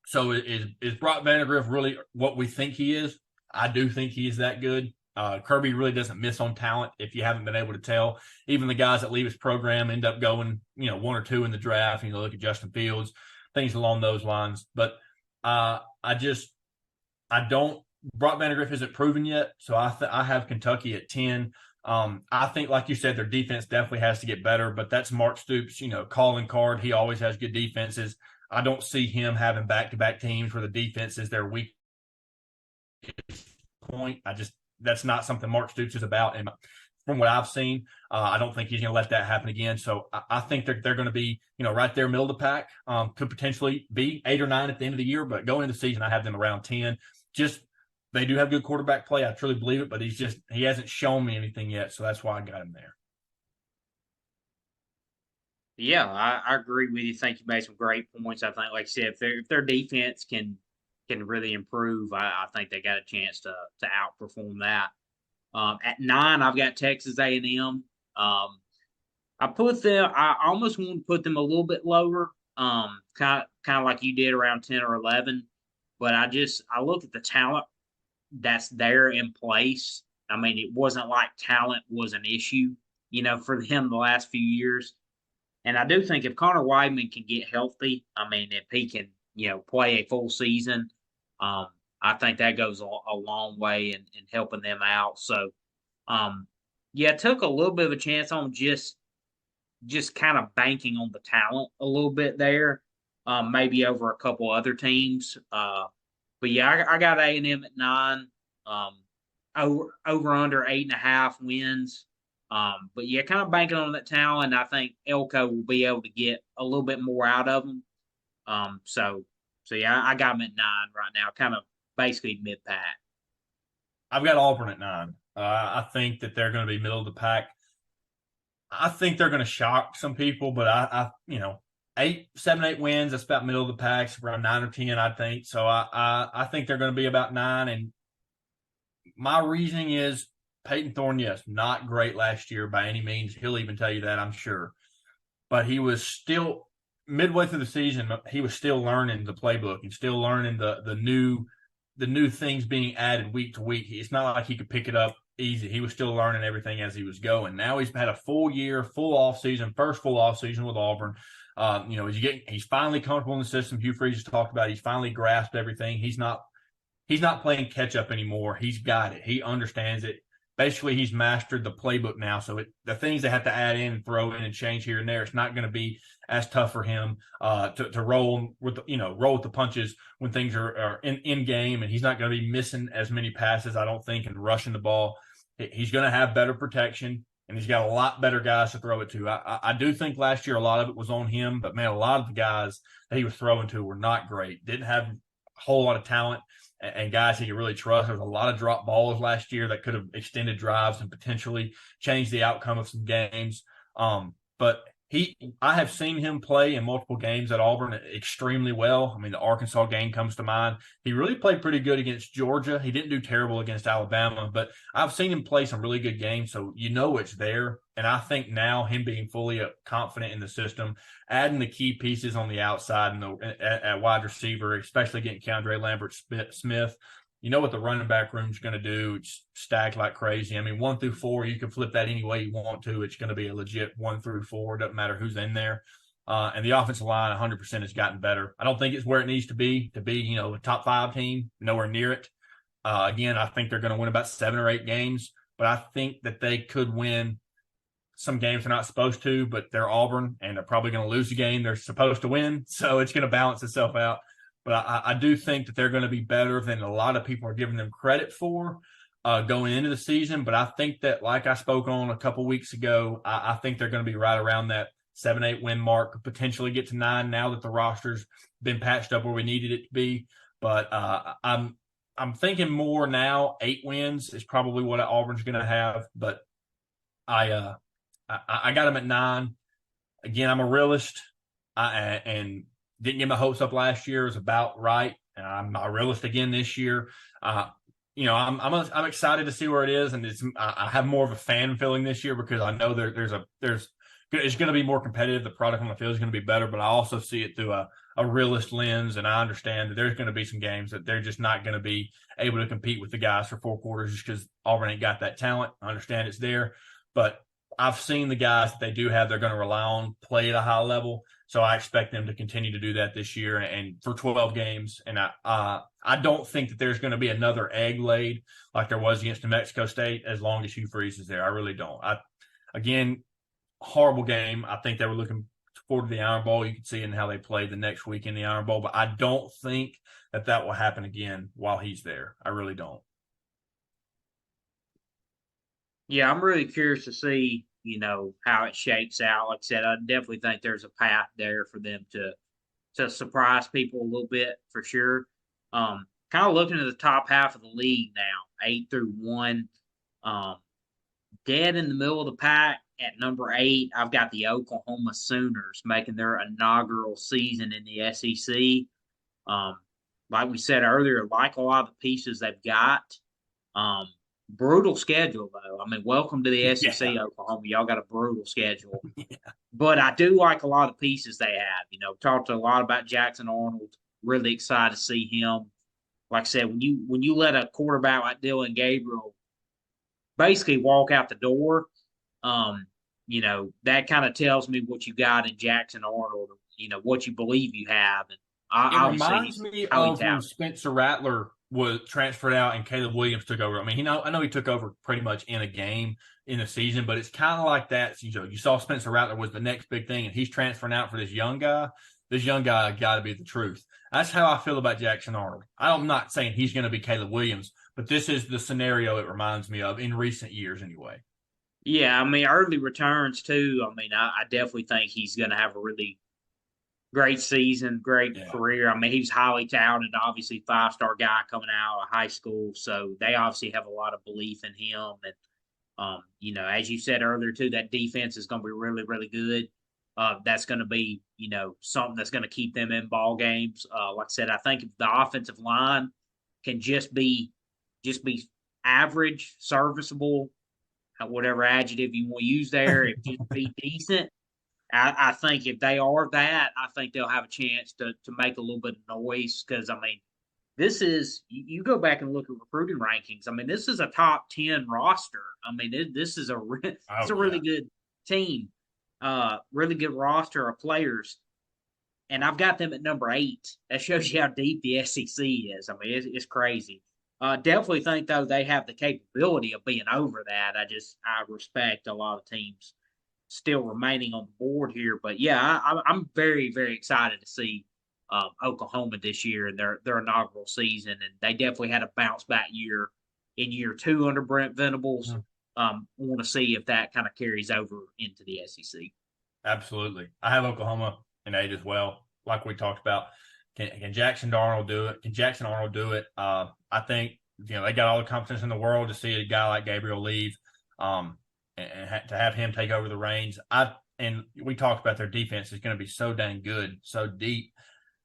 So is Brock Vandagriff really what we think he is? I do think he is that good. Kirby really doesn't miss on talent if you haven't been able to tell. Even the guys that leave his program end up going, 1 or 2 in the draft. Look at Justin Fields, things along those lines. But Brock Vandagriff isn't proven yet, so I have Kentucky at 10. I think, like you said, their defense definitely has to get better, but that's Mark Stoops, calling card. He always has good defenses. I don't see him having back-to-back teams where the defense is their weak point. That's not something Mark Stoops is about. And from what I've seen, I don't think he's going to let that happen again. So I think they're going to be, right there, middle of the pack. Could potentially be 8 or 9 at the end of the year, but going into the season, I have them around 10. They do have good quarterback play. I truly believe it, but he hasn't shown me anything yet. So that's why I got him there.
Yeah, I agree with you. I think you made some great points. I think, like I said, if their defense can really improve, I think they got a chance to outperform that. At 9, I've got Texas A&M. I almost want to put them a little bit lower, kind of like you did around 10 or 11. But I look at the talent that's there in place. I mean, it wasn't like talent was an issue, for them the last few years. And I do think if Connor Weidman can get healthy, I mean, if he can, play a full season, I think that goes a long way in helping them out. So, I took a little bit of a chance on just kind of banking on the talent a little bit there, maybe over a couple other teams. But yeah, I got A&M at 9, over under 8.5 wins. But yeah, kind of banking on that talent. I think Elko will be able to get a little bit more out of them. So yeah, I got him at 9 right now, kind of basically mid pack.
I've got Auburn at 9. I think that they're going to be middle of the pack. I think they're going to shock some people, but eight, 7, 8 wins. That's about middle of the pack, around 9 or 10, I think. So I think they're going to be about 9. And my reasoning is Peyton Thorne, yes, not great last year by any means. He'll even tell you that, I'm sure. But he was still midway through the season. He was still learning the playbook and still learning the new things being added week to week. It's not like he could pick it up easy. He was still learning everything as he was going. Now he's had a full year, full off season, first full off season with Auburn. He's finally comfortable in the system. Hugh Freeze has talked about. He's finally grasped everything. He's not playing catch up anymore. He's got it. He understands it. Basically, he's mastered the playbook now. So the things they have to add in and throw in and change here and there, it's not going to be as tough for him to roll with the punches when things are in game, and he's not going to be missing as many passes, I don't think, and rushing the ball. He's going to have better protection, and he's got a lot better guys to throw it to. I do think last year a lot of it was on him, but man, a lot of the guys that he was throwing to were not great. Didn't have a whole lot of talent and guys he could really trust. There was a lot of drop balls last year that could have extended drives and potentially changed the outcome of some games. But I have seen him play in multiple games at Auburn extremely well. I mean, the Arkansas game comes to mind. He really played pretty good against Georgia. He didn't do terrible against Alabama, but I've seen him play some really good games, so it's there. And I think now him being fully confident in the system, adding the key pieces on the outside and at wide receiver, especially getting Keandre Lambert-Smith, you know what the running back room is going to do. It's stacked like crazy. I mean, 1 through 4, you can flip that any way you want to. It's going to be a legit 1 through 4. Doesn't matter who's in there. And the offensive line 100% has gotten better. I don't think it's where it needs to be a top 5 team, nowhere near it. Again, I think they're going to win about 7 or 8 games, but I think that they could win some games they're not supposed to, but they're Auburn, and they're probably going to lose a game they're supposed to win. So it's going to balance itself out. But I do think that they're going to be better than a lot of people are giving them credit for going into the season. But I think that, like I spoke on a couple weeks ago, I think they're going to be right around that 7, 8 win mark, potentially get to 9 now that the roster's been patched up where we needed it to be. But I'm thinking more now 8 wins is probably what Auburn's going to have. But I got them at 9. Again, I'm a realist, and didn't get my hopes up last year. It was about right. And I'm a realist again this year. I'm excited to see where it is, and I have more of a fan feeling this year because I know it's going to be more competitive. The product on the field is going to be better, but I also see it through a realist lens, and I understand that there's going to be some games that they're just not going to be able to compete with the guys for 4 quarters just because Auburn ain't got that talent. I understand it's there, but I've seen the guys that they do have they're going to rely on play at a high level. So I expect them to continue to do that this year and for 12 games. And I don't think that there's going to be another egg laid like there was against New Mexico State as long as Hugh Freeze is there. I really don't. Again, horrible game. I think they were looking forward to the Iron Bowl. You can see in how they played the next week in the Iron Bowl. But I don't think that will happen again while he's there. I really don't.
Yeah, I'm really curious to see, how it shakes out. Like I said, I definitely think there's a path there for them to surprise people a little bit for sure. Kind of looking at the top half of the league now, 8 through 1. Dead in the middle of the pack at number 8, I've got the Oklahoma Sooners making their inaugural season in the SEC. Like we said earlier, like a lot of the pieces they've got. Brutal schedule, though. I mean, welcome to the SEC, yeah. Oklahoma. Y'all got a brutal schedule. Yeah. But I do like a lot of pieces they have. Talked a lot about Jackson Arnold. Really excited to see him. Like I said, when you let a quarterback like Dillon Gabriel basically walk out the door, that kind of tells me what you got in Jackson Arnold, what you believe you have. And
it reminds me of when Spencer Rattler was transferred out and Caleb Williams took over. I mean, I know he took over pretty much in a game in the season, but it's kind of like that. You saw Spencer Rattler was the next big thing, and he's transferring out for this young guy. This young guy got to be the truth. That's how I feel about Jackson Arnold. I'm not saying he's going to be Caleb Williams, but this is the scenario it reminds me of in recent years anyway.
Yeah, I mean, early returns too. I mean, I definitely think he's going to have a really great season, great
Yeah.
career. I mean, he was highly talented, obviously 5-star guy coming out of high school. So they obviously have a lot of belief in him. And as you said earlier too, that defense is going to be really, really good. That's going to be, something that's going to keep them in ball games. Like I said, I think if the offensive line can just be average, serviceable, whatever adjective you want to use there, if just be decent. I think if they are that, I think they'll have a chance to make a little bit of noise. Because I mean, this is you go back and look at recruiting rankings. I mean, this is a top 10 roster. I mean, this is it's
Oh
a really
yeah.
good team, really good roster of players, and I've got them at number 8. That shows you how deep the SEC is. I mean, it's crazy. Definitely think though they have the capability of being over that. I respect a lot of teams still remaining on the board here, but yeah, I'm very very excited to see Oklahoma this year in their inaugural season, and they definitely had a bounce back year in year 2 under Brent Venables.
Mhm.
Want to see if that kind of carries over into the SEC.
Absolutely. I have Oklahoma in 8 as well. Like we talked about, can Jackson Darnold do it? Can Jackson Arnold do it? I think they got all the confidence in the world to see a guy like Gabriel leave, and to have him take over the reins. And we talked about their defense is going to be so dang good, so deep.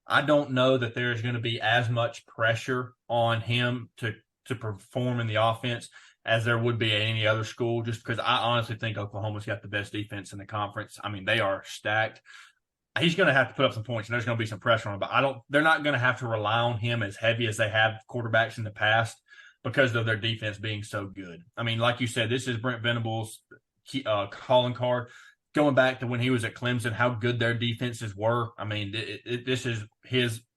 I don't know that there's going to be as much pressure on him to perform in the offense as there would be at any other school, just because I honestly think Oklahoma's got the best defense in the conference. I mean, they are stacked. He's going to have to put up some points, and there's going to be some pressure on him. But they're not going to have to rely on him as heavy as they have quarterbacks in the past because of their defense being so good. I mean, like you said, this is Brent Venables' calling card. Going back to when he was at Clemson, how good their defenses were. I mean, this is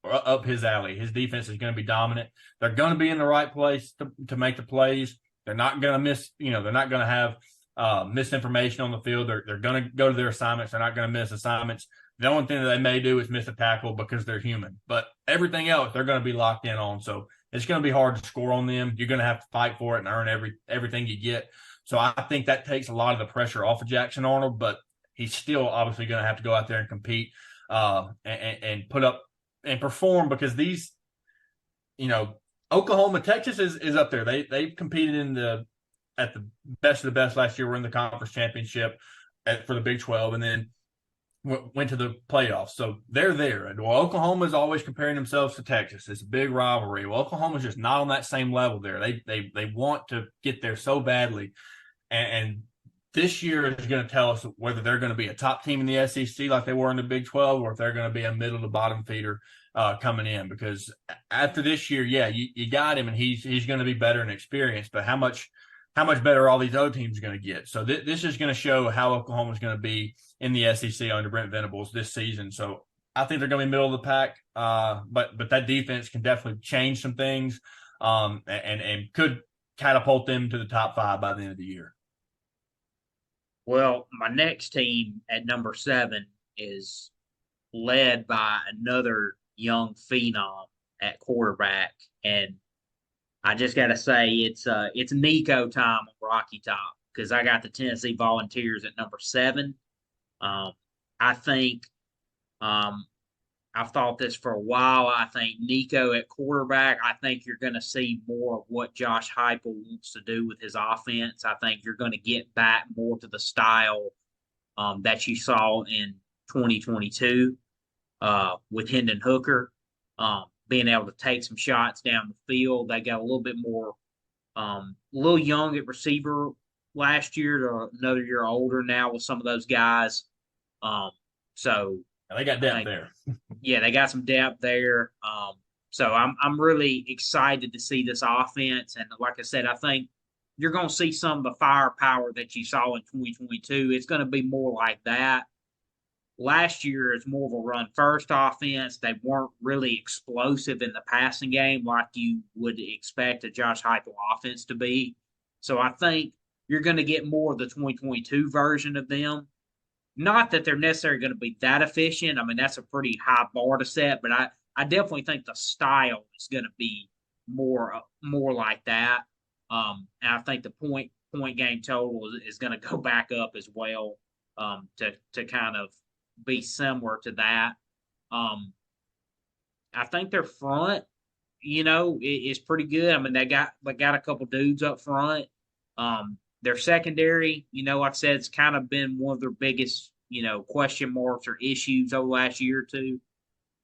up his alley. His defense is going to be dominant. They're going to be in the right place to make the plays. They're not going to miss. They're not going to have misinformation on the field. They're going to go to their assignments. They're not going to miss assignments. The only thing that they may do is miss a tackle because they're human. But everything else, they're going to be locked in on. So it's going to be hard to score on them. You're going to have to fight for it and earn everything you get. So I think that takes a lot of the pressure off of Jackson Arnold, but he's still obviously going to have to go out there and compete and put up and perform because these, Oklahoma, Texas is up there. They competed at the best of the best last year. We're in the conference championship for the Big 12, and then went to the playoffs. So they're there. And well, Oklahoma is always comparing themselves to Texas. It's a big rivalry. Well, Oklahoma's just not on that same level there. They want to get there so badly, and this year is going to tell us whether they're going to be a top team in the SEC like they were in the Big 12 or if they're going to be a middle to bottom feeder coming in. Because after this year, yeah, you got him and he's going to be better in experience, but how much better all these other teams are going to get. So this is going to show how Oklahoma is going to be in the SEC under Brent Venables this season. So I think they're going to be middle of the pack, but that defense can definitely change some things and could catapult them to the top 5 by the end of the year.
Well, my next team at number 7 is led by another young phenom at quarterback, and I just got to say it's Nico time on Rocky Top because I got the Tennessee Volunteers at number 7. I think I've thought this for a while. I think Nico at quarterback, I think you're going to see more of what Josh Heupel wants to do with his offense. I think you're going to get back more to the style that you saw in 2022 with Hendon Hooker being able to take some shots down the field. They got a little bit more, a little young at receiver last year, to another year older now with some of those guys. So
they got depth there.
Yeah, they got some depth there. So I'm really excited to see this offense, and like I said, I think you're going to see some of the firepower that you saw in 2022. It's going to be more like that. Last year, it's more of a run first offense. They weren't really explosive in the passing game like you would expect a Josh Heupel offense to be. So I think you're going to get more of the 2022 version of them. Not that they're necessarily going to be that efficient. I mean, that's a pretty high bar to set, but I definitely think the style is going to be more like that. And I think the point game total is going to go back up as well to kind of be similar to that. I think their front, is pretty good. I mean, they got a couple dudes up front. Their secondary, like I said, it's kind of been one of their biggest, question marks or issues over the last year or two.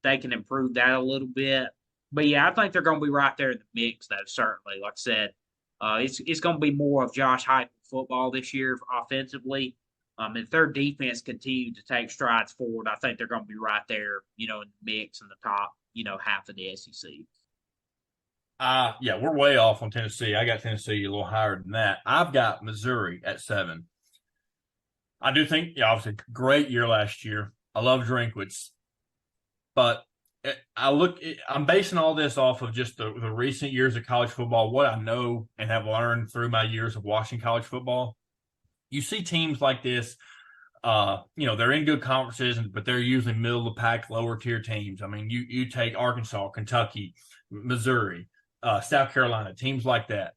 They can improve that a little bit. But yeah, I think they're going to be right there in the mix, though. Certainly, like I said, it's going to be more of Josh Heupel football this year offensively. If their defense continues to take strides forward, I think they're going to be right there, in the mix in the top, half of the SEC.
Yeah, we're way off on Tennessee. I got Tennessee a little higher than that. I've got Missouri at 7. I do think, yeah, obviously, great year last year. I love Drinkwitz, but I'm basing all this off of just the recent years of college football, what I know and have learned through my years of watching college football. You see teams like this, they're in good conferences, but they're usually middle of the pack, lower tier teams. I mean, you take Arkansas, Kentucky, Missouri, South Carolina, teams like that.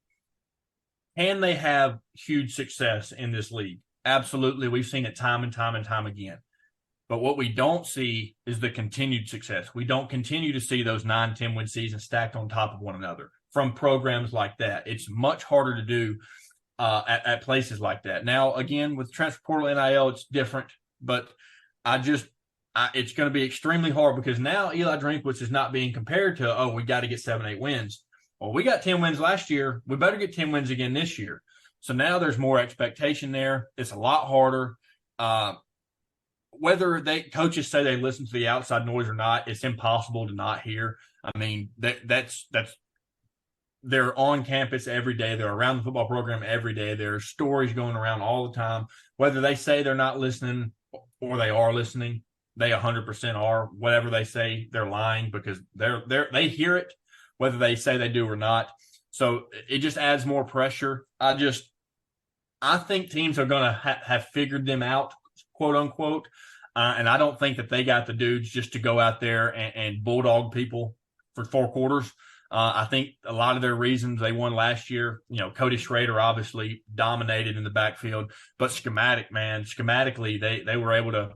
Can they have huge success in this league? Absolutely. We've seen it time and time and time again. But what we don't see is the continued success. We don't continue to see those 9, 10-win seasons stacked on top of one another from programs like that. It's much harder to do at places like that. Now, again, with transfer portal NIL, it's different. But it's going to be extremely hard because now Eli Drinkwitz is not being compared to, we got to get 7, 8 wins. Well, we got 10 wins last year. We better get 10 wins again this year. So now there's more expectation there. It's a lot harder. Whether coaches say they listen to the outside noise or not, it's impossible to not hear. I mean, that's they're on campus every day. They're around the football program every day. There are stories going around all the time. Whether they say they're not listening or they are listening, they 100% are. Whatever they say, they're lying because they hear it, whether they say they do or not. So it just adds more pressure. I think teams are going to have figured them out, quote unquote. And I don't think that they got the dudes just to go out there and bulldog people for 4 quarters. I think a lot of their reasons they won last year, Cody Schrader obviously dominated in the backfield, but schematically, they were able to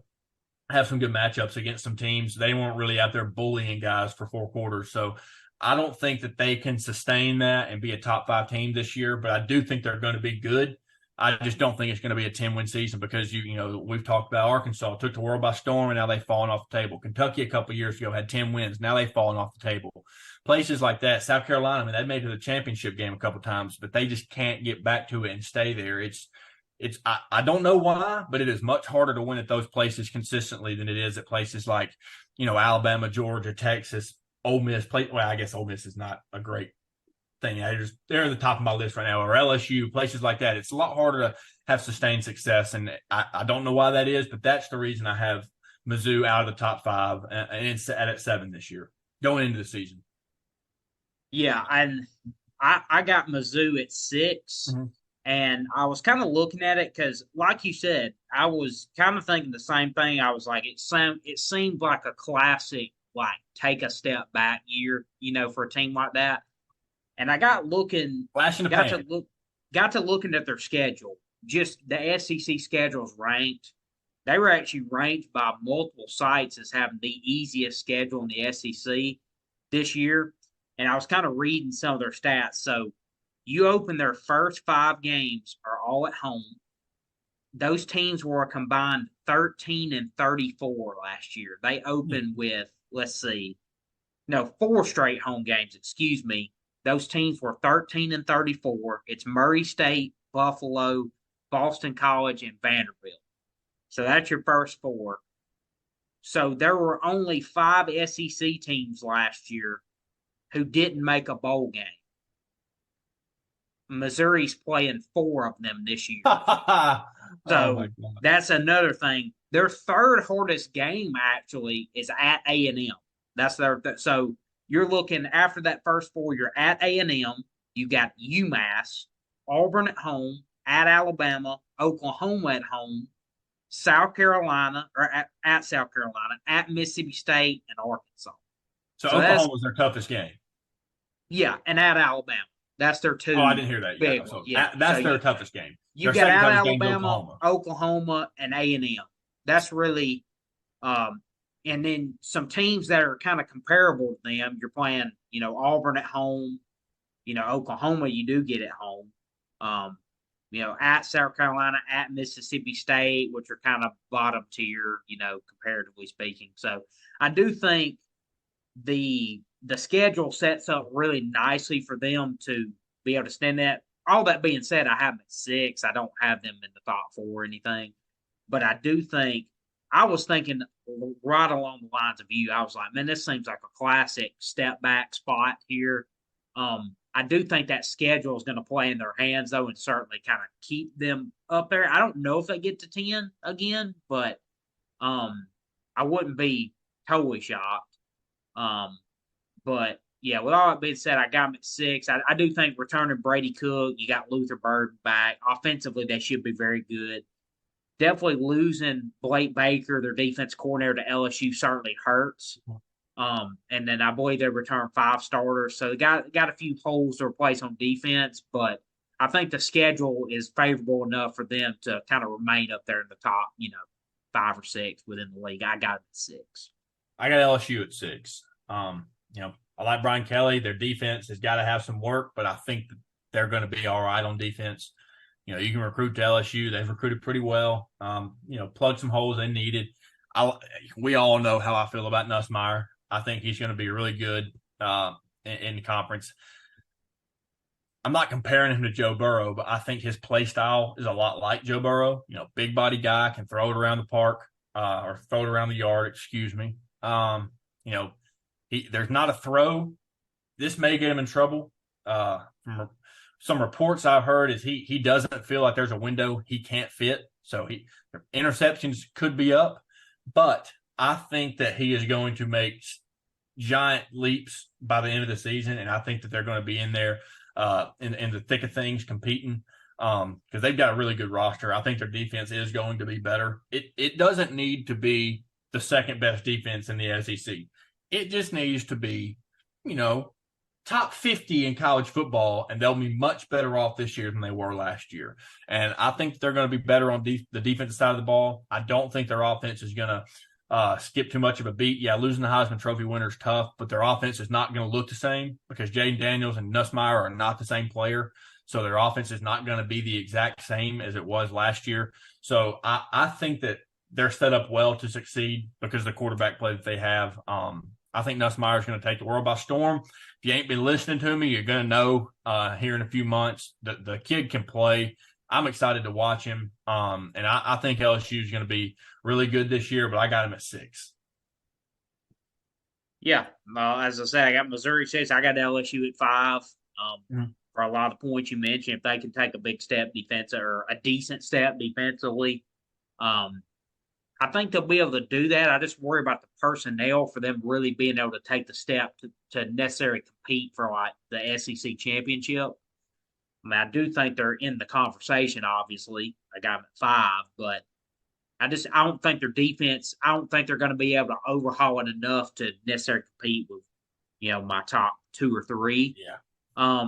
have some good matchups against some teams. They weren't really out there bullying guys for 4 quarters. So I don't think that they can sustain that and be a top 5 team this year, but I do think they're going to be good. I just don't think it's going to be a 10-win season because we've talked about Arkansas took the world by storm and now they've fallen off the table. Kentucky a couple of years ago had 10 wins. Now they've fallen off the table. Places like that, South Carolina, they made it to the championship game a couple of times, but they just can't get back to it and stay there. I don't know why, but it is much harder to win at those places consistently than it is at places like, Alabama, Georgia, Texas, Ole Miss. Well, I guess Ole Miss is not a great thing. They're at the top of my list right now, or LSU, places like that. It's a lot harder to have sustained success, and I don't know why that is, but that's the reason I have Mizzou out of the top 5 and it's at 7 this year going into the season.
Yeah, and I got Mizzou at 6, and I was kind of looking at it because, like you said, I was kind of thinking the same thing. I was like, it seemed like a classic, like take a step back year, for a team like that. And I got looking, got to looking at their schedule. Just the SEC schedule's ranked. They were actually ranked by multiple sites as having the easiest schedule in the SEC this year. And I was kind of reading some of their stats. So you open their first 5 games are all at home. Those teams were a combined 13 and 34 last year. They opened with, 4 straight home games, excuse me. Those teams were 13 and 34. It's Murray State, Buffalo, Boston College, and Vanderbilt. So that's your first 4. So there were only 5 SEC teams last year who didn't make a bowl game. Missouri's playing 4 of them this year. So that's another thing. Their third hardest game actually is at A&M. That's so you're looking after that first 4. You're at A&M. You got UMass, Auburn at home, at Alabama, Oklahoma at home, South Carolina or at South Carolina, at Mississippi State, and Arkansas.
So Oklahoma was their toughest game.
Yeah, and at Alabama. That's their 2.
Oh, I didn't hear that. That's their toughest game.
You got at Alabama, Oklahoma, and A&M. That's really and then some teams that are kind of comparable to them. You're playing, Auburn at home. Oklahoma, you do get at home. Um, at South Carolina, at Mississippi State, which are kind of bottom tier, comparatively speaking. So I do think the schedule sets up really nicely for them to be able to stand that. All that being said, I have them at 6. I don't have them in the top 4 or anything, but I do think I was thinking right along the lines of you. I was like, man, this seems like a classic step back spot here. I do think that schedule is going to play in their hands, though, and certainly kind of keep them up there. I don't know if they get to 10 again, but I wouldn't be totally shocked. But yeah, with all that being said, I got them at 6. I do think returning Brady Cook, you got Luther Burden back. Offensively, they should be very good. Definitely losing Blake Baker, their defense coordinator, to LSU certainly hurts. And then I believe they returned 5 starters, so they got a few holes to replace on defense. But I think the schedule is favorable enough for them to kind of remain up there in the top, 5 or 6 within the league. I got them at 6.
I got LSU at 6. I like Brian Kelly. Their defense has got to have some work, but I think that they're going to be all right on defense. You can recruit to LSU. They've recruited pretty well. Plug some holes they needed. We all know how I feel about Nussmeier. I think he's going to be really good in the conference. I'm not comparing him to Joe Burrow, but I think his play style is a lot like Joe Burrow. Big body guy, can throw it around the park or throw it around the yard, excuse me. There's not a throw. This may get him in trouble. From some reports I've heard is he doesn't feel like there's a window he can't fit. So interceptions could be up, but I think that he is going to make giant leaps by the end of the season, and I think that they're going to be in there in the thick of things competing because they've got a really good roster. I think their defense is going to be better. It doesn't need to be the second best defense in the SEC. It just needs to be, top 50 in college football, and they'll be much better off this year than they were last year. And I think they're going to be better on the defensive side of the ball. I don't think their offense is going to skip too much of a beat. Yeah, losing the Heisman Trophy winner is tough, but their offense is not going to look the same because Jaden Daniels and Nussmeier are not the same player. So their offense is not going to be the exact same as it was last year. So I think that they're set up well to succeed because of the quarterback play that they have. I think Nussmeier is going to take the world by storm. If you ain't been listening to me, you're going to know here in a few months that the kid can play. I'm excited to watch him. And I think LSU is going to be really good this year, but I got him at 6.
Yeah. As I said, I got Missouri 6. I got LSU at 5. For a lot of the points you mentioned, if they can take a big step defensive or a decent step defensively, I think they'll be able to do that. I just worry about the personnel for them really being able to take the step to necessarily compete for like the SEC championship. I mean, I do think they're in the conversation, obviously. I got them at 5, but I don't think their defense, I don't think they're going to be able to overhaul it enough to necessarily compete with, my top 2 or 3.
Yeah.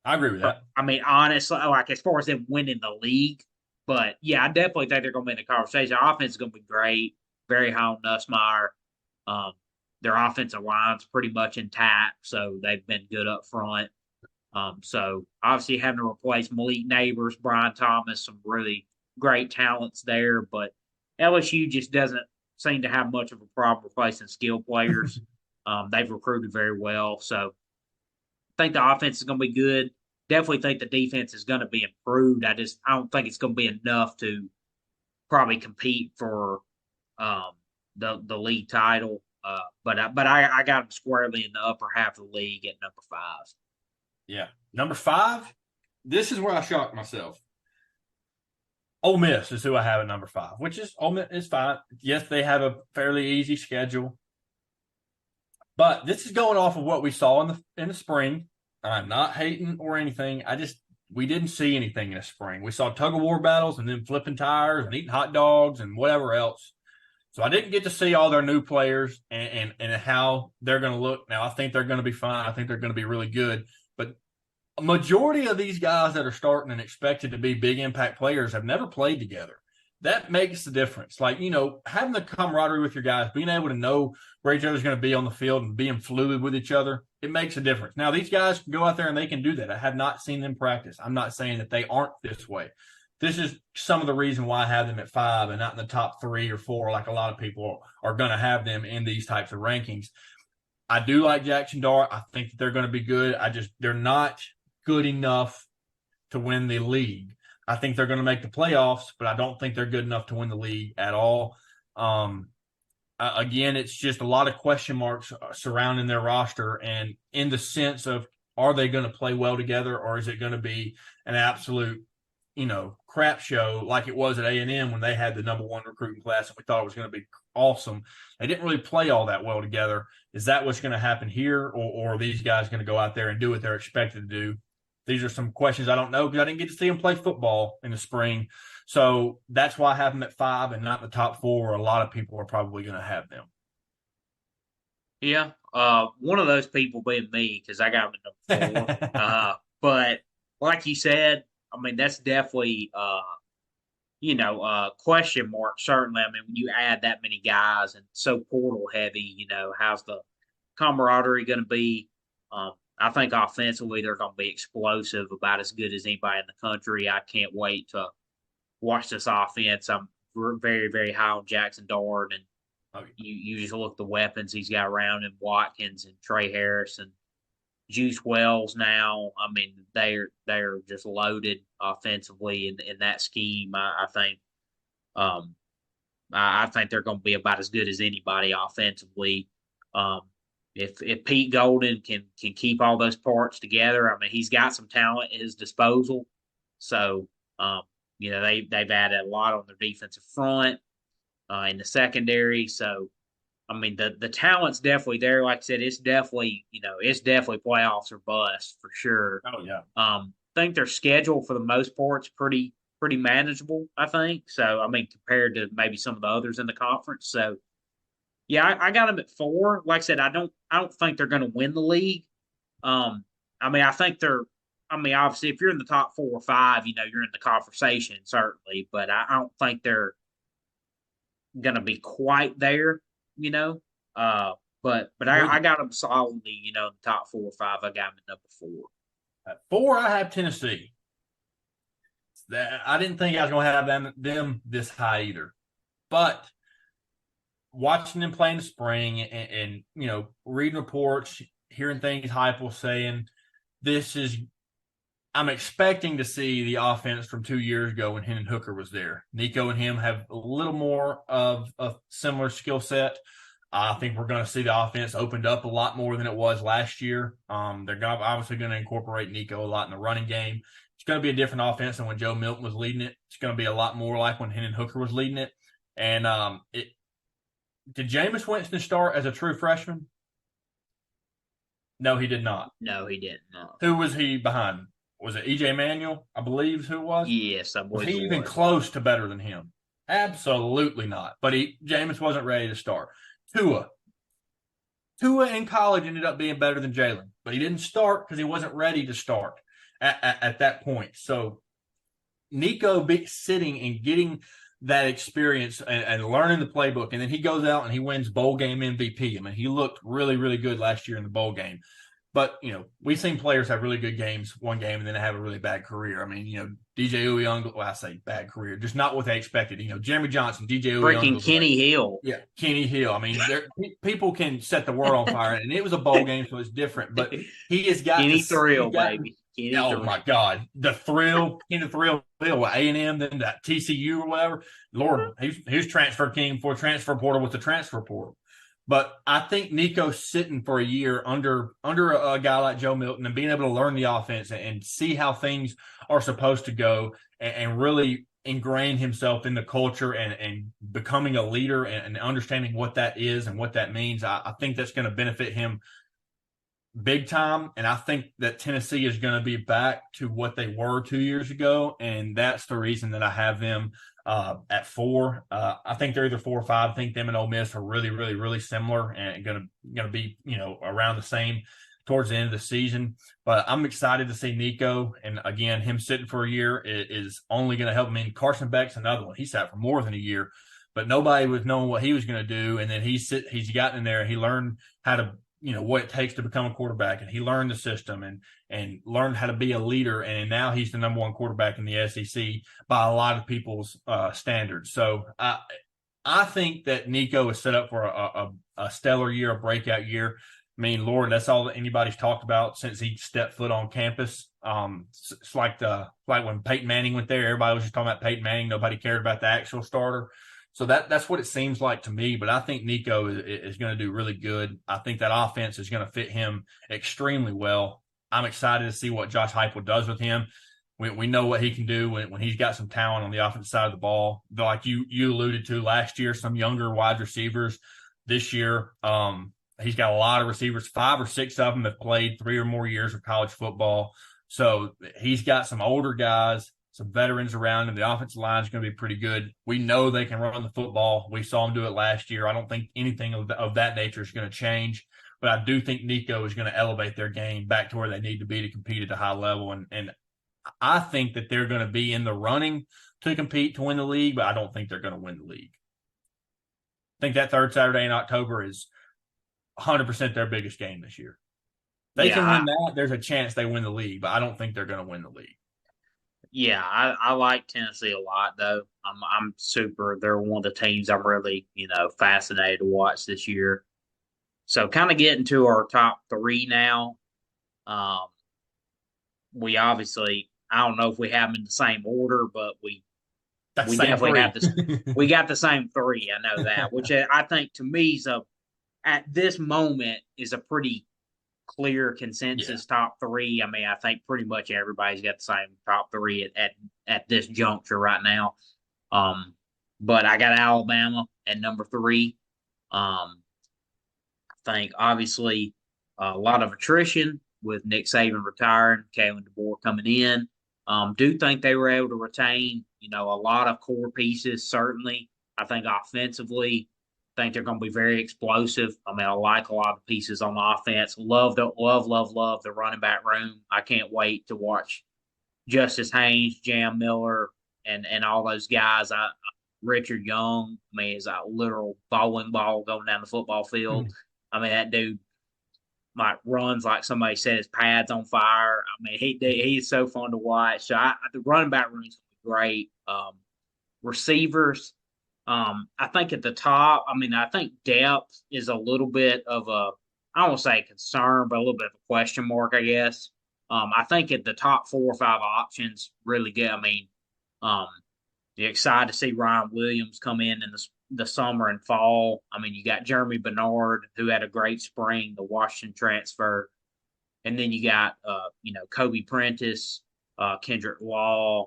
I agree with that.
I mean, honestly, like as far as them winning the league, but yeah, I definitely think they're going to be in the conversation. Their offense is going to be great, very high on Nussmeier. Their offensive line's pretty much intact, so they've been good up front. So obviously having to replace Malik Neighbors, Brian Thomas, some really great talents there, but LSU just doesn't seem to have much of a problem replacing skill players. They've recruited very well, so I think the offense is going to be good. Definitely think the defense is going to be improved. I don't think it's going to be enough to probably compete for the league title. But I got them squarely in the upper half of the league at number 5.
Yeah, number 5. This is where I shocked myself. Ole Miss is who I have at number 5, which is Ole Miss is fine. Yes, they have a fairly easy schedule, but this is going off of what we saw in the spring. I'm not hating or anything. We didn't see anything in the spring. We saw tug of war battles and then flipping tires and eating hot dogs and whatever else. So I didn't get to see all their new players and how they're going to look. Now, I think they're going to be fine. I think they're going to be really good. But a majority of these guys that are starting and expected to be big impact players have never played together. that makes the difference. Like, having the camaraderie with your guys, being able to know where each other's going to be on the field and being fluid with each other, it makes a difference. Now, these guys can go out there and they can do that. I have not seen them practice. I'm not saying that they aren't this way. This is some of the reason why I have them at 5 and not in the top 3 or 4 like a lot of people are going to have them in these types of rankings. I do like Jackson Dart. I think that they're going to be good. They're not good enough to win the league. I think they're going to make the playoffs, but I don't think they're good enough to win the league at all. Again, it's just a lot of question marks surrounding their roster, and in the sense of, are they going to play well together, or is it going to be an absolute, crap show like it was at A&M when they had the number 1 recruiting class and we thought it was going to be awesome. They didn't really play all that well together. Is that what's going to happen here, or are these guys going to go out there and do what they're expected to do? These are some questions I don't know because I didn't get to see them play football in the spring. So that's why I have them at 5 and not the top 4 where a lot of people are probably going to have them.
Yeah. One of those people being me, because I got them at number 4. But like you said, I mean, that's definitely, question mark, certainly. I mean, when you add that many guys and so portal heavy, how's the camaraderie going to be? I think offensively they're going to be explosive, about as good as anybody in the country. I can't wait to watch this offense. I'm very, very high on Jackson Dart, and you just look at the weapons he's got around him, Watkins and Trey Harris and Juice Wells now. I mean, they're just loaded offensively in that scheme. I think I think they're going to be about as good as anybody offensively. If Pete Golden can keep all those parts together, I mean, he's got some talent at his disposal. So, they've added a lot on their defensive front, in the secondary. So, I mean, the talent's definitely there. Like I said, it's definitely playoffs or bust for sure.
Oh yeah.
I think their schedule for the most part is pretty manageable, I think. So, I mean, compared to maybe some of the others in the conference. So, yeah, I got them at 4. Like I said, I don't think they're going to win the league. I mean, I think they're. I mean, obviously, if you're in the top 4 or 5, you're in the conversation certainly. But I don't think they're going to be quite there. But I got them solidly. In the top 4 or 5. I got them at number 4.
At 4, I have Tennessee. I didn't think I was going to have them this high either, but watching them play in the spring and reading reports, hearing things Heupel saying, I'm expecting to see the offense from 2 years ago when Hendon Hooker was there. Nico and him have a little more of a similar skill set. I think we're going to see the offense opened up a lot more than it was last year. They're obviously going to incorporate Nico a lot in the running game. It's going to be a different offense than when Joe Milton was leading it. It's going to be a lot more like when Hendon Hooker was leading it. And did Jameis Winston start as a true freshman? No, he did not.
No, he didn't. No.
Who was he behind? Was it E.J. Manuel, I believe, who it was?
Yes, I believe.
Was he even close to better than him? Absolutely not. But Jameis wasn't ready to start. Tua in college ended up being better than Jalen, but he didn't start because he wasn't ready to start at that point. So Nico sitting and getting that experience and learning the playbook, and then he goes out and he wins bowl game MVP. I mean, he looked really, really good last year in the bowl game. But, we've seen players have really good games one game and then have a really bad career. I mean, DJ Uiagalelei, I say bad career, just not what they expected. Jeremy Johnson, DJ Uiagalelei.
Freaking Kenny Hill.
Yeah, Kenny Hill. I mean, people can set the world on fire, and it was a bowl game, so it's different. But he has got
Kenny Thrill, baby.
My God. The Thrill, Kenny Thrill, A&M, then that TCU or whatever. Lord, he was transfer king before transfer portal with the transfer portal. But I think Nico's sitting for a year under a guy like Joe Milton and being able to learn the offense and see how things are supposed to go and really ingrain himself in the culture and becoming a leader and understanding what that is and what that means. I think that's going to benefit him big time. And I think that Tennessee is going to be back to what they were 2 years ago. And that's the reason that I have them at 4. I think they're either 4 or 5. I think them and Ole Miss are really, really, really similar and going to be, around the same. towards the end of the season. But I'm excited to see Nico. And again, him sitting for a year is only going to help him. I mean, Carson Beck's another one. He sat for more than a year, but nobody was knowing what he was going to do. And then he's gotten in there. He learned how to, what it takes to become a quarterback, and he learned the system and learned how to be a leader. And now he's the number one quarterback in the SEC by a lot of people's standards. So I think that Nico is set up for a stellar year, a breakout year. I mean, Lord, that's all that anybody's talked about since he stepped foot on campus. It's like when Peyton Manning went there, everybody was just talking about Peyton Manning. Nobody cared about the actual starter. So that's what it seems like to me. But I think Nico is going to do really good. I think that offense is going to fit him extremely well. I'm excited to see what Josh Heupel does with him. We know what he can do when he's got some talent on the offensive side of the ball. Like you alluded to last year, some younger wide receivers. This year, he's got a lot of receivers. 5 or 6 of them have played 3 or more years of college football. So he's got some older guys, some veterans around him. The offensive line is going to be pretty good. We know they can run the football. We saw him do it last year. I don't think anything of that nature is going to change. But I do think Nico is going to elevate their game back to where they need to be to compete at a high level. And I think that they're going to be in the running to compete to win the league, but I don't think they're going to win the league. I think that third Saturday in October is 100% their biggest game this year. They can win that. There's a chance they win the league, but I don't think they're going to win the league.
Yeah, I like Tennessee a lot, though. I'm super. They're one of the teams I'm really, fascinated to watch this year. So, kind of getting to our top 3 now. We obviously, I don't know if we have them in the same order, but we definitely have this. We got the same 3. I know that, which I think to me at this moment is a pretty clear consensus top 3. I mean, I think pretty much everybody's got the same top 3 at this juncture right now. But I got Alabama at number 3. I think obviously a lot of attrition with Nick Saban retiring, Kalen DeBoer coming in. Do think they were able to retain, a lot of core pieces, certainly. I think offensively, think they're going to be very explosive. I mean, I like a lot of pieces on the offense. Love the running back room. I can't wait to watch Justice Haynes, Jam Miller, and all those guys. Richard Young, I mean, is a literal bowling ball going down the football field. I mean, that dude runs like somebody set his pads on fire. I mean, he's so fun to watch. So the running back room is great. Receivers. I think at the top, I think depth is a little bit of I don't want to say concern, but a little bit of a question mark, I guess. I think at the top 4 or 5 options, really good. I mean, you're excited to see Ryan Williams come in the summer and fall. I mean, you got Jeremy Bernard, who had a great spring, the Washington transfer. And then you got, Kobe Prentice, Kendrick Law,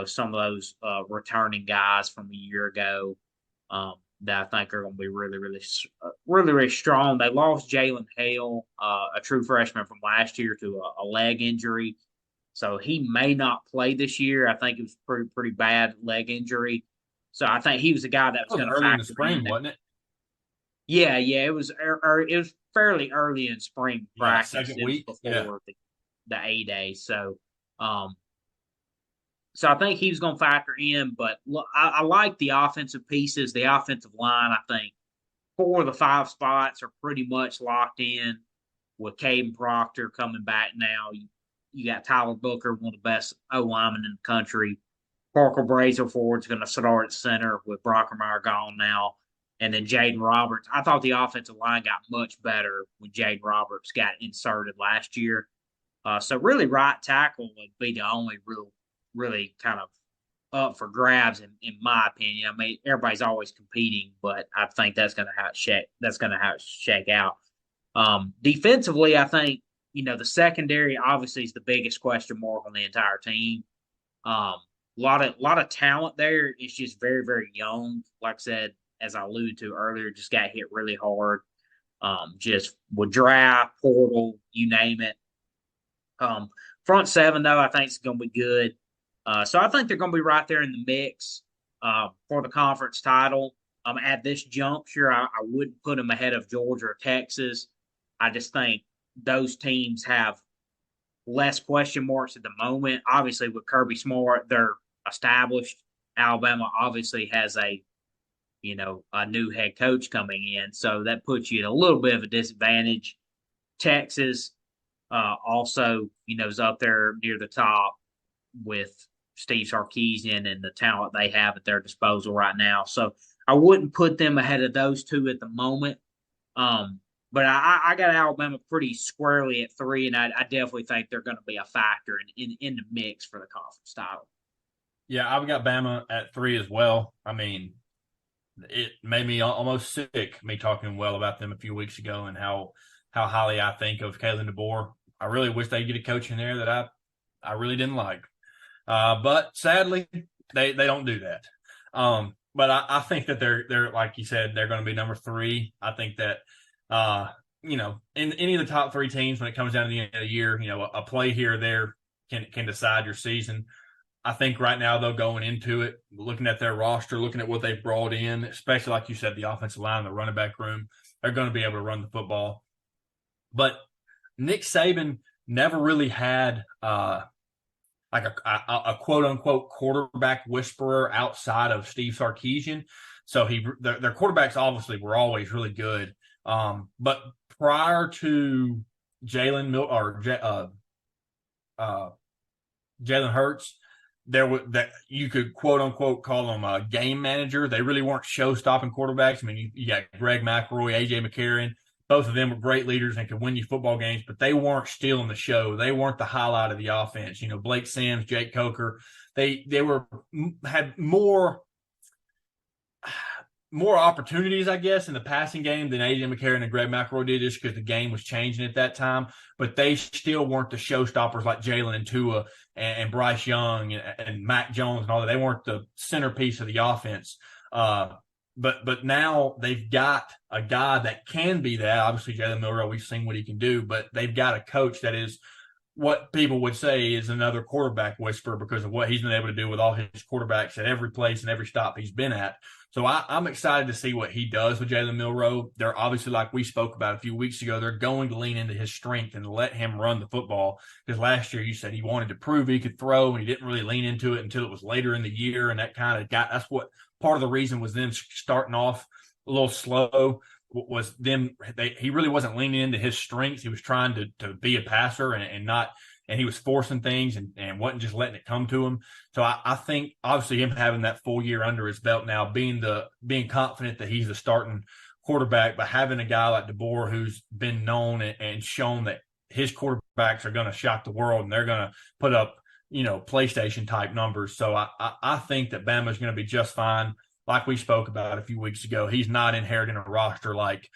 some of those returning guys from a year ago that I think are going to be really, really, really, really strong. They lost Jalen Hale, a true freshman from last year, to a leg injury. So he may not play this year. I think it was pretty bad leg injury. So I think he was the guy that was going to
early in the spring, wasn't it?
Yeah, it was. It was fairly early in spring practice.
Second week
before the A-Day. So, so I think he was going to factor in. But look, I like the offensive pieces, the offensive line. I think 4 of the 5 spots are pretty much locked in with Caden Proctor coming back now. You got Tyler Booker, one of the best O-linemen in the country. Parker Brazelford's going to start at center with Brockermeyer gone now. And then Jaden Roberts. I thought the offensive line got much better when Jaden Roberts got inserted last year. So really right tackle would be the only really kind of up for grabs in my opinion. I mean, everybody's always competing, but I think that's going to shake out. Defensively, I think, the secondary obviously is the biggest question mark on the entire team. A lot of talent there. It's just very, very young. Like I said, as I alluded to earlier, just got hit really hard. Just with draft, portal, you name it. Front 7, though, I think is going to be good. So I think they're going to be right there in the mix for the conference title. At this juncture, I wouldn't put them ahead of Georgia or Texas. I just think those teams have less question marks at the moment. Obviously, with Kirby Smart, they're established. Alabama obviously has a new head coach coming in, so that puts you at a little bit of a disadvantage. Texas also, is up there near the top with Steve Sarkisian and the talent they have at their disposal right now. So I wouldn't put them ahead of those two at the moment. But I got Alabama pretty squarely at 3, and I definitely think they're going to be a factor in the mix for the conference title.
Yeah, I've got Bama at 3 as well. I mean, it made me almost sick, me talking well about them a few weeks ago and how highly I think of Kalen DeBoer. I really wish they'd get a coach in there that I really didn't like. But sadly, they don't do that. But I think that they're like you said, they're going to be number 3. I think that in any of the top 3 teams when it comes down to the end of the year, a play here or there can decide your season. I think right now, though, going into it, looking at their roster, looking at what they've brought in, especially like you said, the offensive line, the running back room, they're going to be able to run the football. But Nick Saban never really had like a quote unquote quarterback whisperer outside of Steve Sarkisian. So their quarterbacks obviously were always really good. But prior to Jalen Hurts, there was that you could quote unquote call them a game manager. They really weren't show stopping quarterbacks. I mean, you got Greg McElroy, AJ McCarron. Both of them were great leaders and could win you football games, but they weren't stealing the show. They weren't the highlight of the offense. Blake Sims, Jake Coker, they had more opportunities, I guess, in the passing game than AJ McCarron and Greg McElroy did, just because the game was changing at that time. But they still weren't the showstoppers like Jalen and Tua and Bryce Young and Mac Jones and all that. They weren't the centerpiece of the offense. But now they've got a guy that can be that. Obviously, Jalen Milroe, we've seen what he can do, but they've got a coach that is what people would say is another quarterback whisperer because of what he's been able to do with all his quarterbacks at every place and every stop he's been at. So I'm excited to see what he does with Jalen Milroe. They're obviously, like we spoke about a few weeks ago, they're going to lean into his strength and let him run the football. Because last year you said he wanted to prove he could throw, and he didn't really lean into it until it was later in the year. And that's what part of the reason was them starting off a little slow. Was them he really wasn't leaning into his strengths. He was trying to be a passer and he was forcing things and wasn't just letting it come to him. So I think obviously him having that full year under his belt now, being confident that he's the starting quarterback, but having a guy like DeBoer who's been known and shown that his quarterbacks are going to shock the world and they're going to put up PlayStation type numbers. So I think that Bama's going to be just fine. Like we spoke about a few weeks ago, he's not inheriting a roster like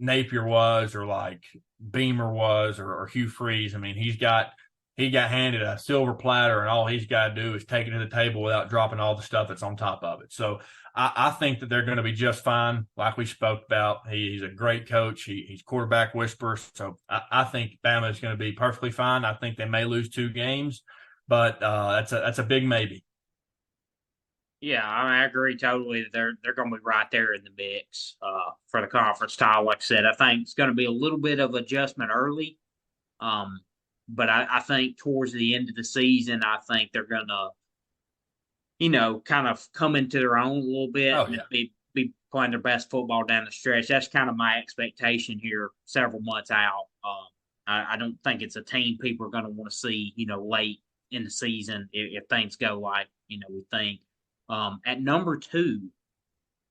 Napier was or like Beamer was or Hugh Freeze. I mean, he got handed a silver platter and all he's got to do is take it to the table without dropping all the stuff that's on top of it. So I think that they're going to be just fine. Like we spoke about, he's a great coach. He's quarterback whisperer. So I think Bama is going to be perfectly fine. I think they may lose 2 games, but that's a big maybe.
Yeah, I agree totally. They're going to be right there in the mix for the conference title. Like I said, I think it's going to be a little bit of adjustment early, but I think towards the end of the season, I think they're going to, kind of come into their own a little bit and be playing their best football down the stretch. That's kind of my expectation here several months out. I don't think it's a team people are going to want to see, late in the season if things go like we think. At number 2,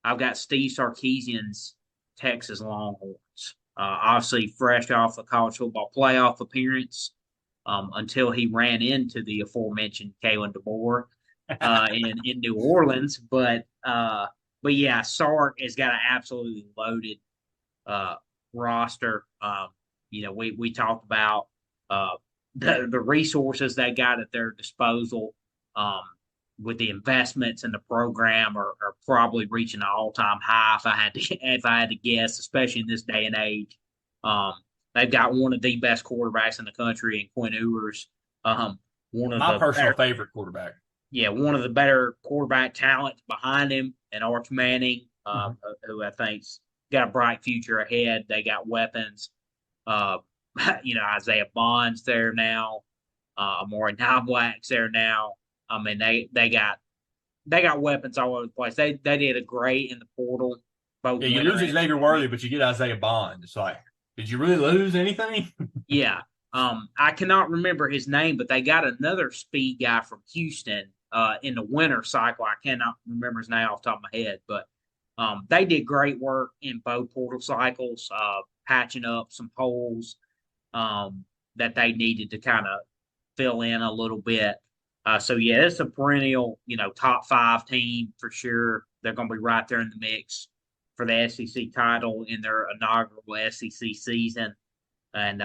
I've got Steve Sarkisian's Texas Longhorns. Obviously, fresh off the college football playoff appearance, until he ran into the aforementioned Kalen DeBoer in New Orleans. But yeah, Sark has got an absolutely loaded roster. We talked about the resources they got at their disposal. With the investments in the program are probably reaching an all-time high if I had to guess, especially in this day and age. They've got one of the best quarterbacks in the country in Quinn Ewers.
My personal favorite quarterback.
Yeah, one of the better quarterback talents behind him, and Arch Manning, who I think's got a bright future ahead. They got weapons. Uh, Isaiah Bond's there now. Amari Knoblack's there now. I mean, they got weapons all over the place. They did a great in the portal. Both
Yeah, you
winter
lose
and
Xavier Worthy, but you get Isaiah Bond. It's like, did you really lose anything?
yeah. I cannot remember his name, but they got another speed guy from Houston in the winter cycle. I cannot remember his name off the top of my head, but they did great work in both portal cycles, patching up some holes that they needed to kind of fill in a little bit. So yeah, it's a perennial, top five team for sure. They're going to be right there in the mix for the SEC title in their inaugural SEC season. And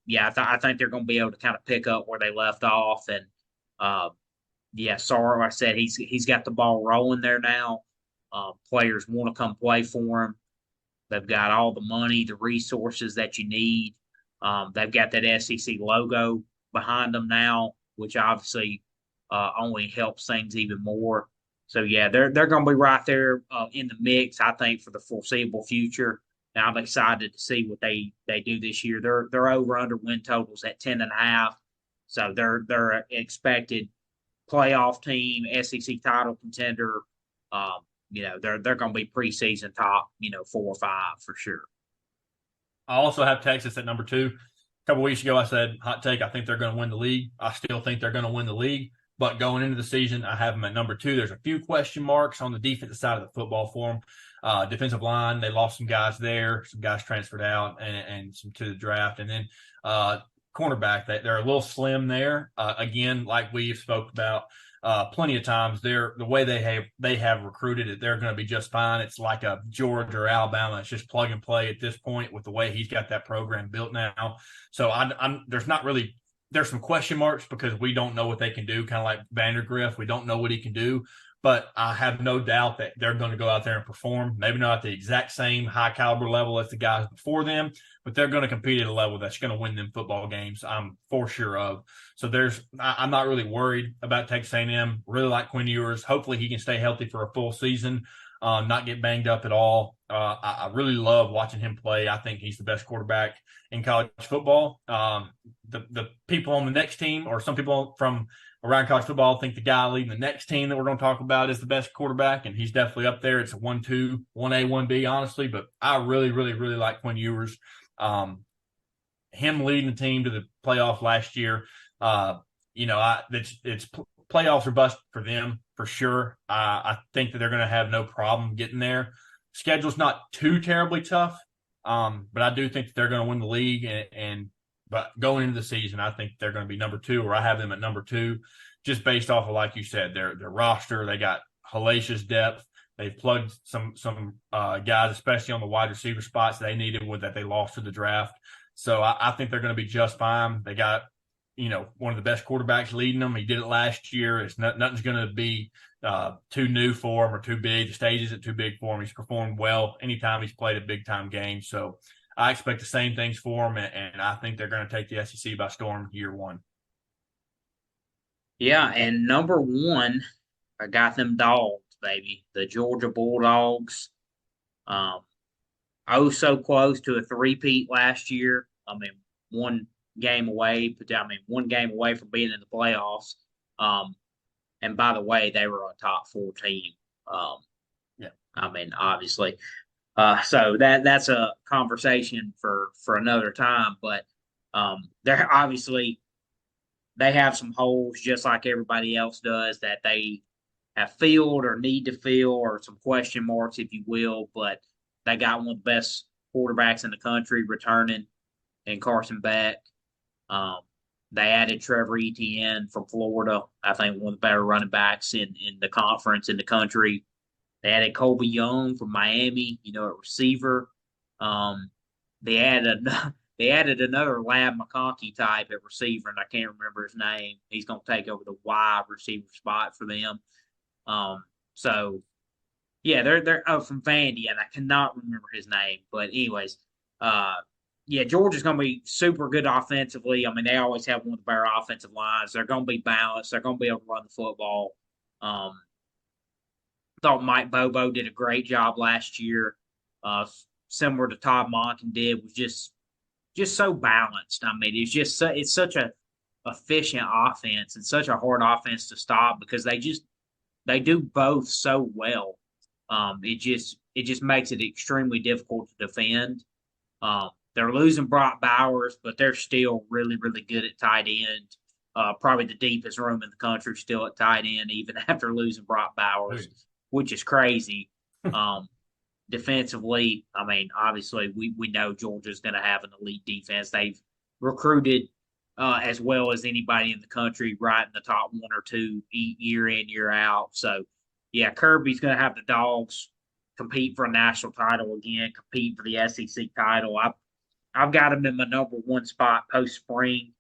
yeah, I think they're going to be able to kind of pick up where they left off. And yeah, sorry, I said he's got the ball rolling there now. Players want to come play for him. They've got all the money, the resources that you need. They've got that SEC logo behind them now, which obviously only helps things even more. So yeah, they're going to be right there in the mix, I think, for the foreseeable future. Now I'm excited to see what they do this year. They're over under win totals at 10.5, so they're expected playoff team, SEC title contender. They're going to be preseason top, 4 or 5 for sure.
I also have Texas at number 2. A couple weeks ago, I said, hot take, I think they're going to win the league. I still think they're going to win the league. But going into the season, I have them at number 2. There's a few question marks on the defensive side of the football for them. Defensive line, they lost some guys there. Some guys transferred out and some to the draft. And then cornerback, they're a little slim there. Again, like we've spoke about plenty of times, the way they have recruited it, they're going to be just fine. It's like a Georgia or Alabama. It's just plug and play at this point with the way he's got that program built now. So there's some question marks because we don't know what they can do, kind of like Vandergriff. We don't know what he can do, but I have no doubt that they're going to go out there and perform. Maybe not at the exact same high caliber level as the guys before them, but they're going to compete at a level that's going to win them football games. I'm for sure of. So I'm not really worried about Texas A&M. Really like Quinn Ewers. Hopefully he can stay healthy for a full season, not get banged up at all. I really love watching him play. I think he's the best quarterback in college football. The people on the next team, or some people from around college football, think the guy leading the next team that we're going to talk about is the best quarterback, and he's definitely up there. It's a 1-2, 1A, 1B, honestly, but I really, really, really like Quinn Ewers. Him leading the team to the playoff last year, it's playoffs or bust for them for sure. I think that they're going to have no problem getting there. Schedule's not too terribly tough, but I do think that they're going to win the league. But going into the season, I think they're going to be number 2, or I have them at number 2, just based off of, like you said, their roster. They got hellacious depth. They've plugged some guys, especially on the wide receiver spots they needed that they lost to the draft. So I think they're going to be just fine. They got one of the best quarterbacks leading them. He did it last year. Nothing's going to be too new for him or too big. The stage isn't too big for him. He's performed well anytime he's played a big-time game. So I expect the same things for him, and I think they're going to take the SEC by storm year 1.
Yeah, and number 1, I got them dogs, baby. The Georgia Bulldogs. So close to a three-peat last year. I mean, one game away from being in the playoffs. And by the way, they were a top 4 team.
Yeah.
I mean, obviously. So that's a conversation for another time. But they're obviously, they have some holes just like everybody else does that they have filled or need to fill, or some question marks, if you will. But they got one of the best quarterbacks in the country returning in Carson Beck. They added Trevor Etienne from Florida. I think one of the better running backs in the conference, in the country. They added Colby Young from Miami, a receiver. They added another Lab McConkey type at receiver, and I can't remember his name. He's going to take over the wide receiver spot for them. So yeah, they're from Vandy, and I cannot remember his name. But anyways, yeah, Georgia's going to be super good offensively. I mean, they always have one of the better offensive lines. They're going to be balanced. They're going to be able to run the football. Thought Mike Bobo did a great job last year, similar to Todd Monken did, was just so balanced. I mean, it's such a efficient offense and such a hard offense to stop because they do both so well. It just makes it extremely difficult to defend. They're losing Brock Bowers, but they're still really, really good at tight end. Probably the deepest room in the country still at tight end, even after losing Brock Bowers, which is crazy. Defensively, I mean, obviously, we know Georgia's going to have an elite defense. They've recruited as well as anybody in the country, right in the top one or two year in, year out. So, yeah, Kirby's going to have the Dogs compete for a national title again, compete for the SEC title. I've got them in my number one spot post spring,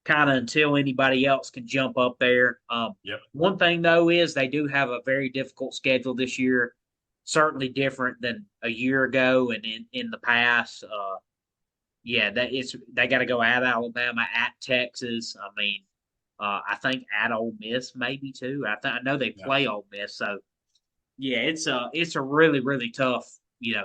kind of until anybody else can jump up there.
Yep.
One thing though is they do have a very difficult schedule this year, certainly different than a year ago and in the past. Yeah, they got to go at Alabama, at Texas. I mean, I think at Ole Miss maybe too. I know they play Ole Miss, so yeah, it's a really really tough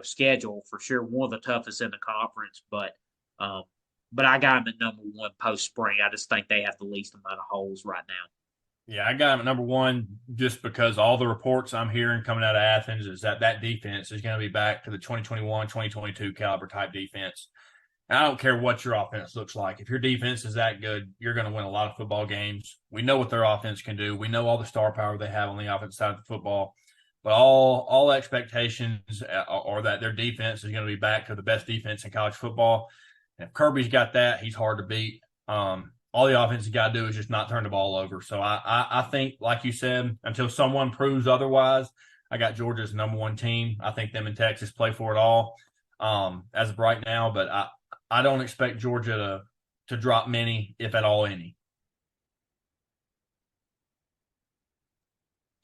schedule for sure. One of the toughest in the conference, but I got them at number one post spring. I just think they have the least amount of holes right now.
Yeah, I got them at number one just because all the reports I'm hearing coming out of Athens is that defense is going to be back to the 2021, 2022 caliber type defense. And I don't care what your offense looks like. If your defense is that good, you're going to win a lot of football games. We know what their offense can do. We know all the star power they have on the offensive side of the football. But all expectations are that their defense is going to be back to the best defense in college football. And if Kirby's got that, he's hard to beat. All the offense you got to do is just not turn the ball over. So I think, like you said, until someone proves otherwise, I got Georgia's number one team. I think them and Texas play for it all as of right now. But I don't expect Georgia to drop many, if at all any.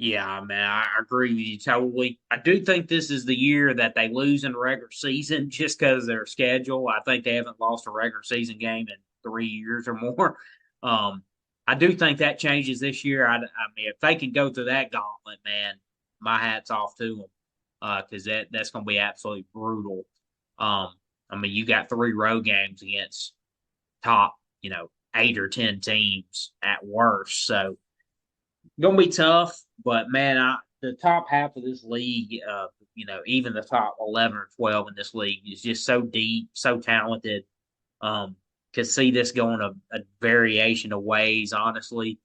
Yeah, man, I agree with you totally. I do think this is the year that they lose in the regular season just because of their schedule. I think they haven't lost a regular season game in 3 years or more. I do think that changes this year. I mean, if they can go through that gauntlet, man, my hat's off to them because that's going to be absolutely brutal. I mean, you got 3 road games against top, 8 or 10 teams at worst. So, going to be tough. But, man, the top half of this league, even the top 11 or 12 in this league is just so deep, so talented. Could see this going a variation of ways, honestly.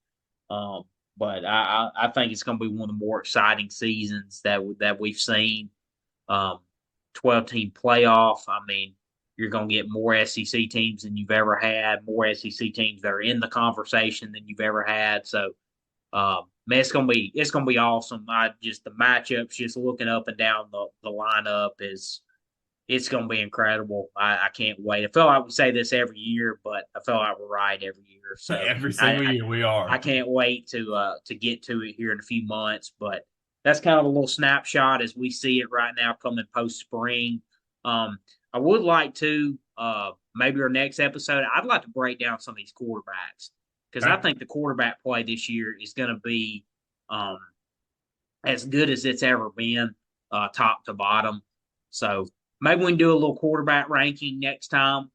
But I think it's going to be one of the more exciting seasons that we've seen. 12-team playoff. I mean, you're going to get more SEC teams than you've ever had, more SEC teams that are in the conversation than you've ever had. So, man, it's gonna be awesome. The matchups, just looking up and down the lineup it's gonna be incredible. I can't wait. I feel like we say this every year, but I feel like we're right every year. So
every single year we are.
I can't wait to get to it here in a few months. But that's kind of a little snapshot as we see it right now coming post spring. I would like to maybe our next episode, I'd like to break down some of these quarterbacks. Because I think the quarterback play this year is going to be as good as it's ever been, top to bottom. So maybe we can do a little quarterback ranking next time.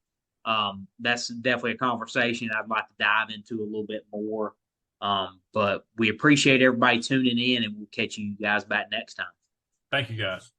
That's definitely a conversation I'd like to dive into a little bit more. But we appreciate everybody tuning in, and we'll catch you guys back next time.
Thank you, guys.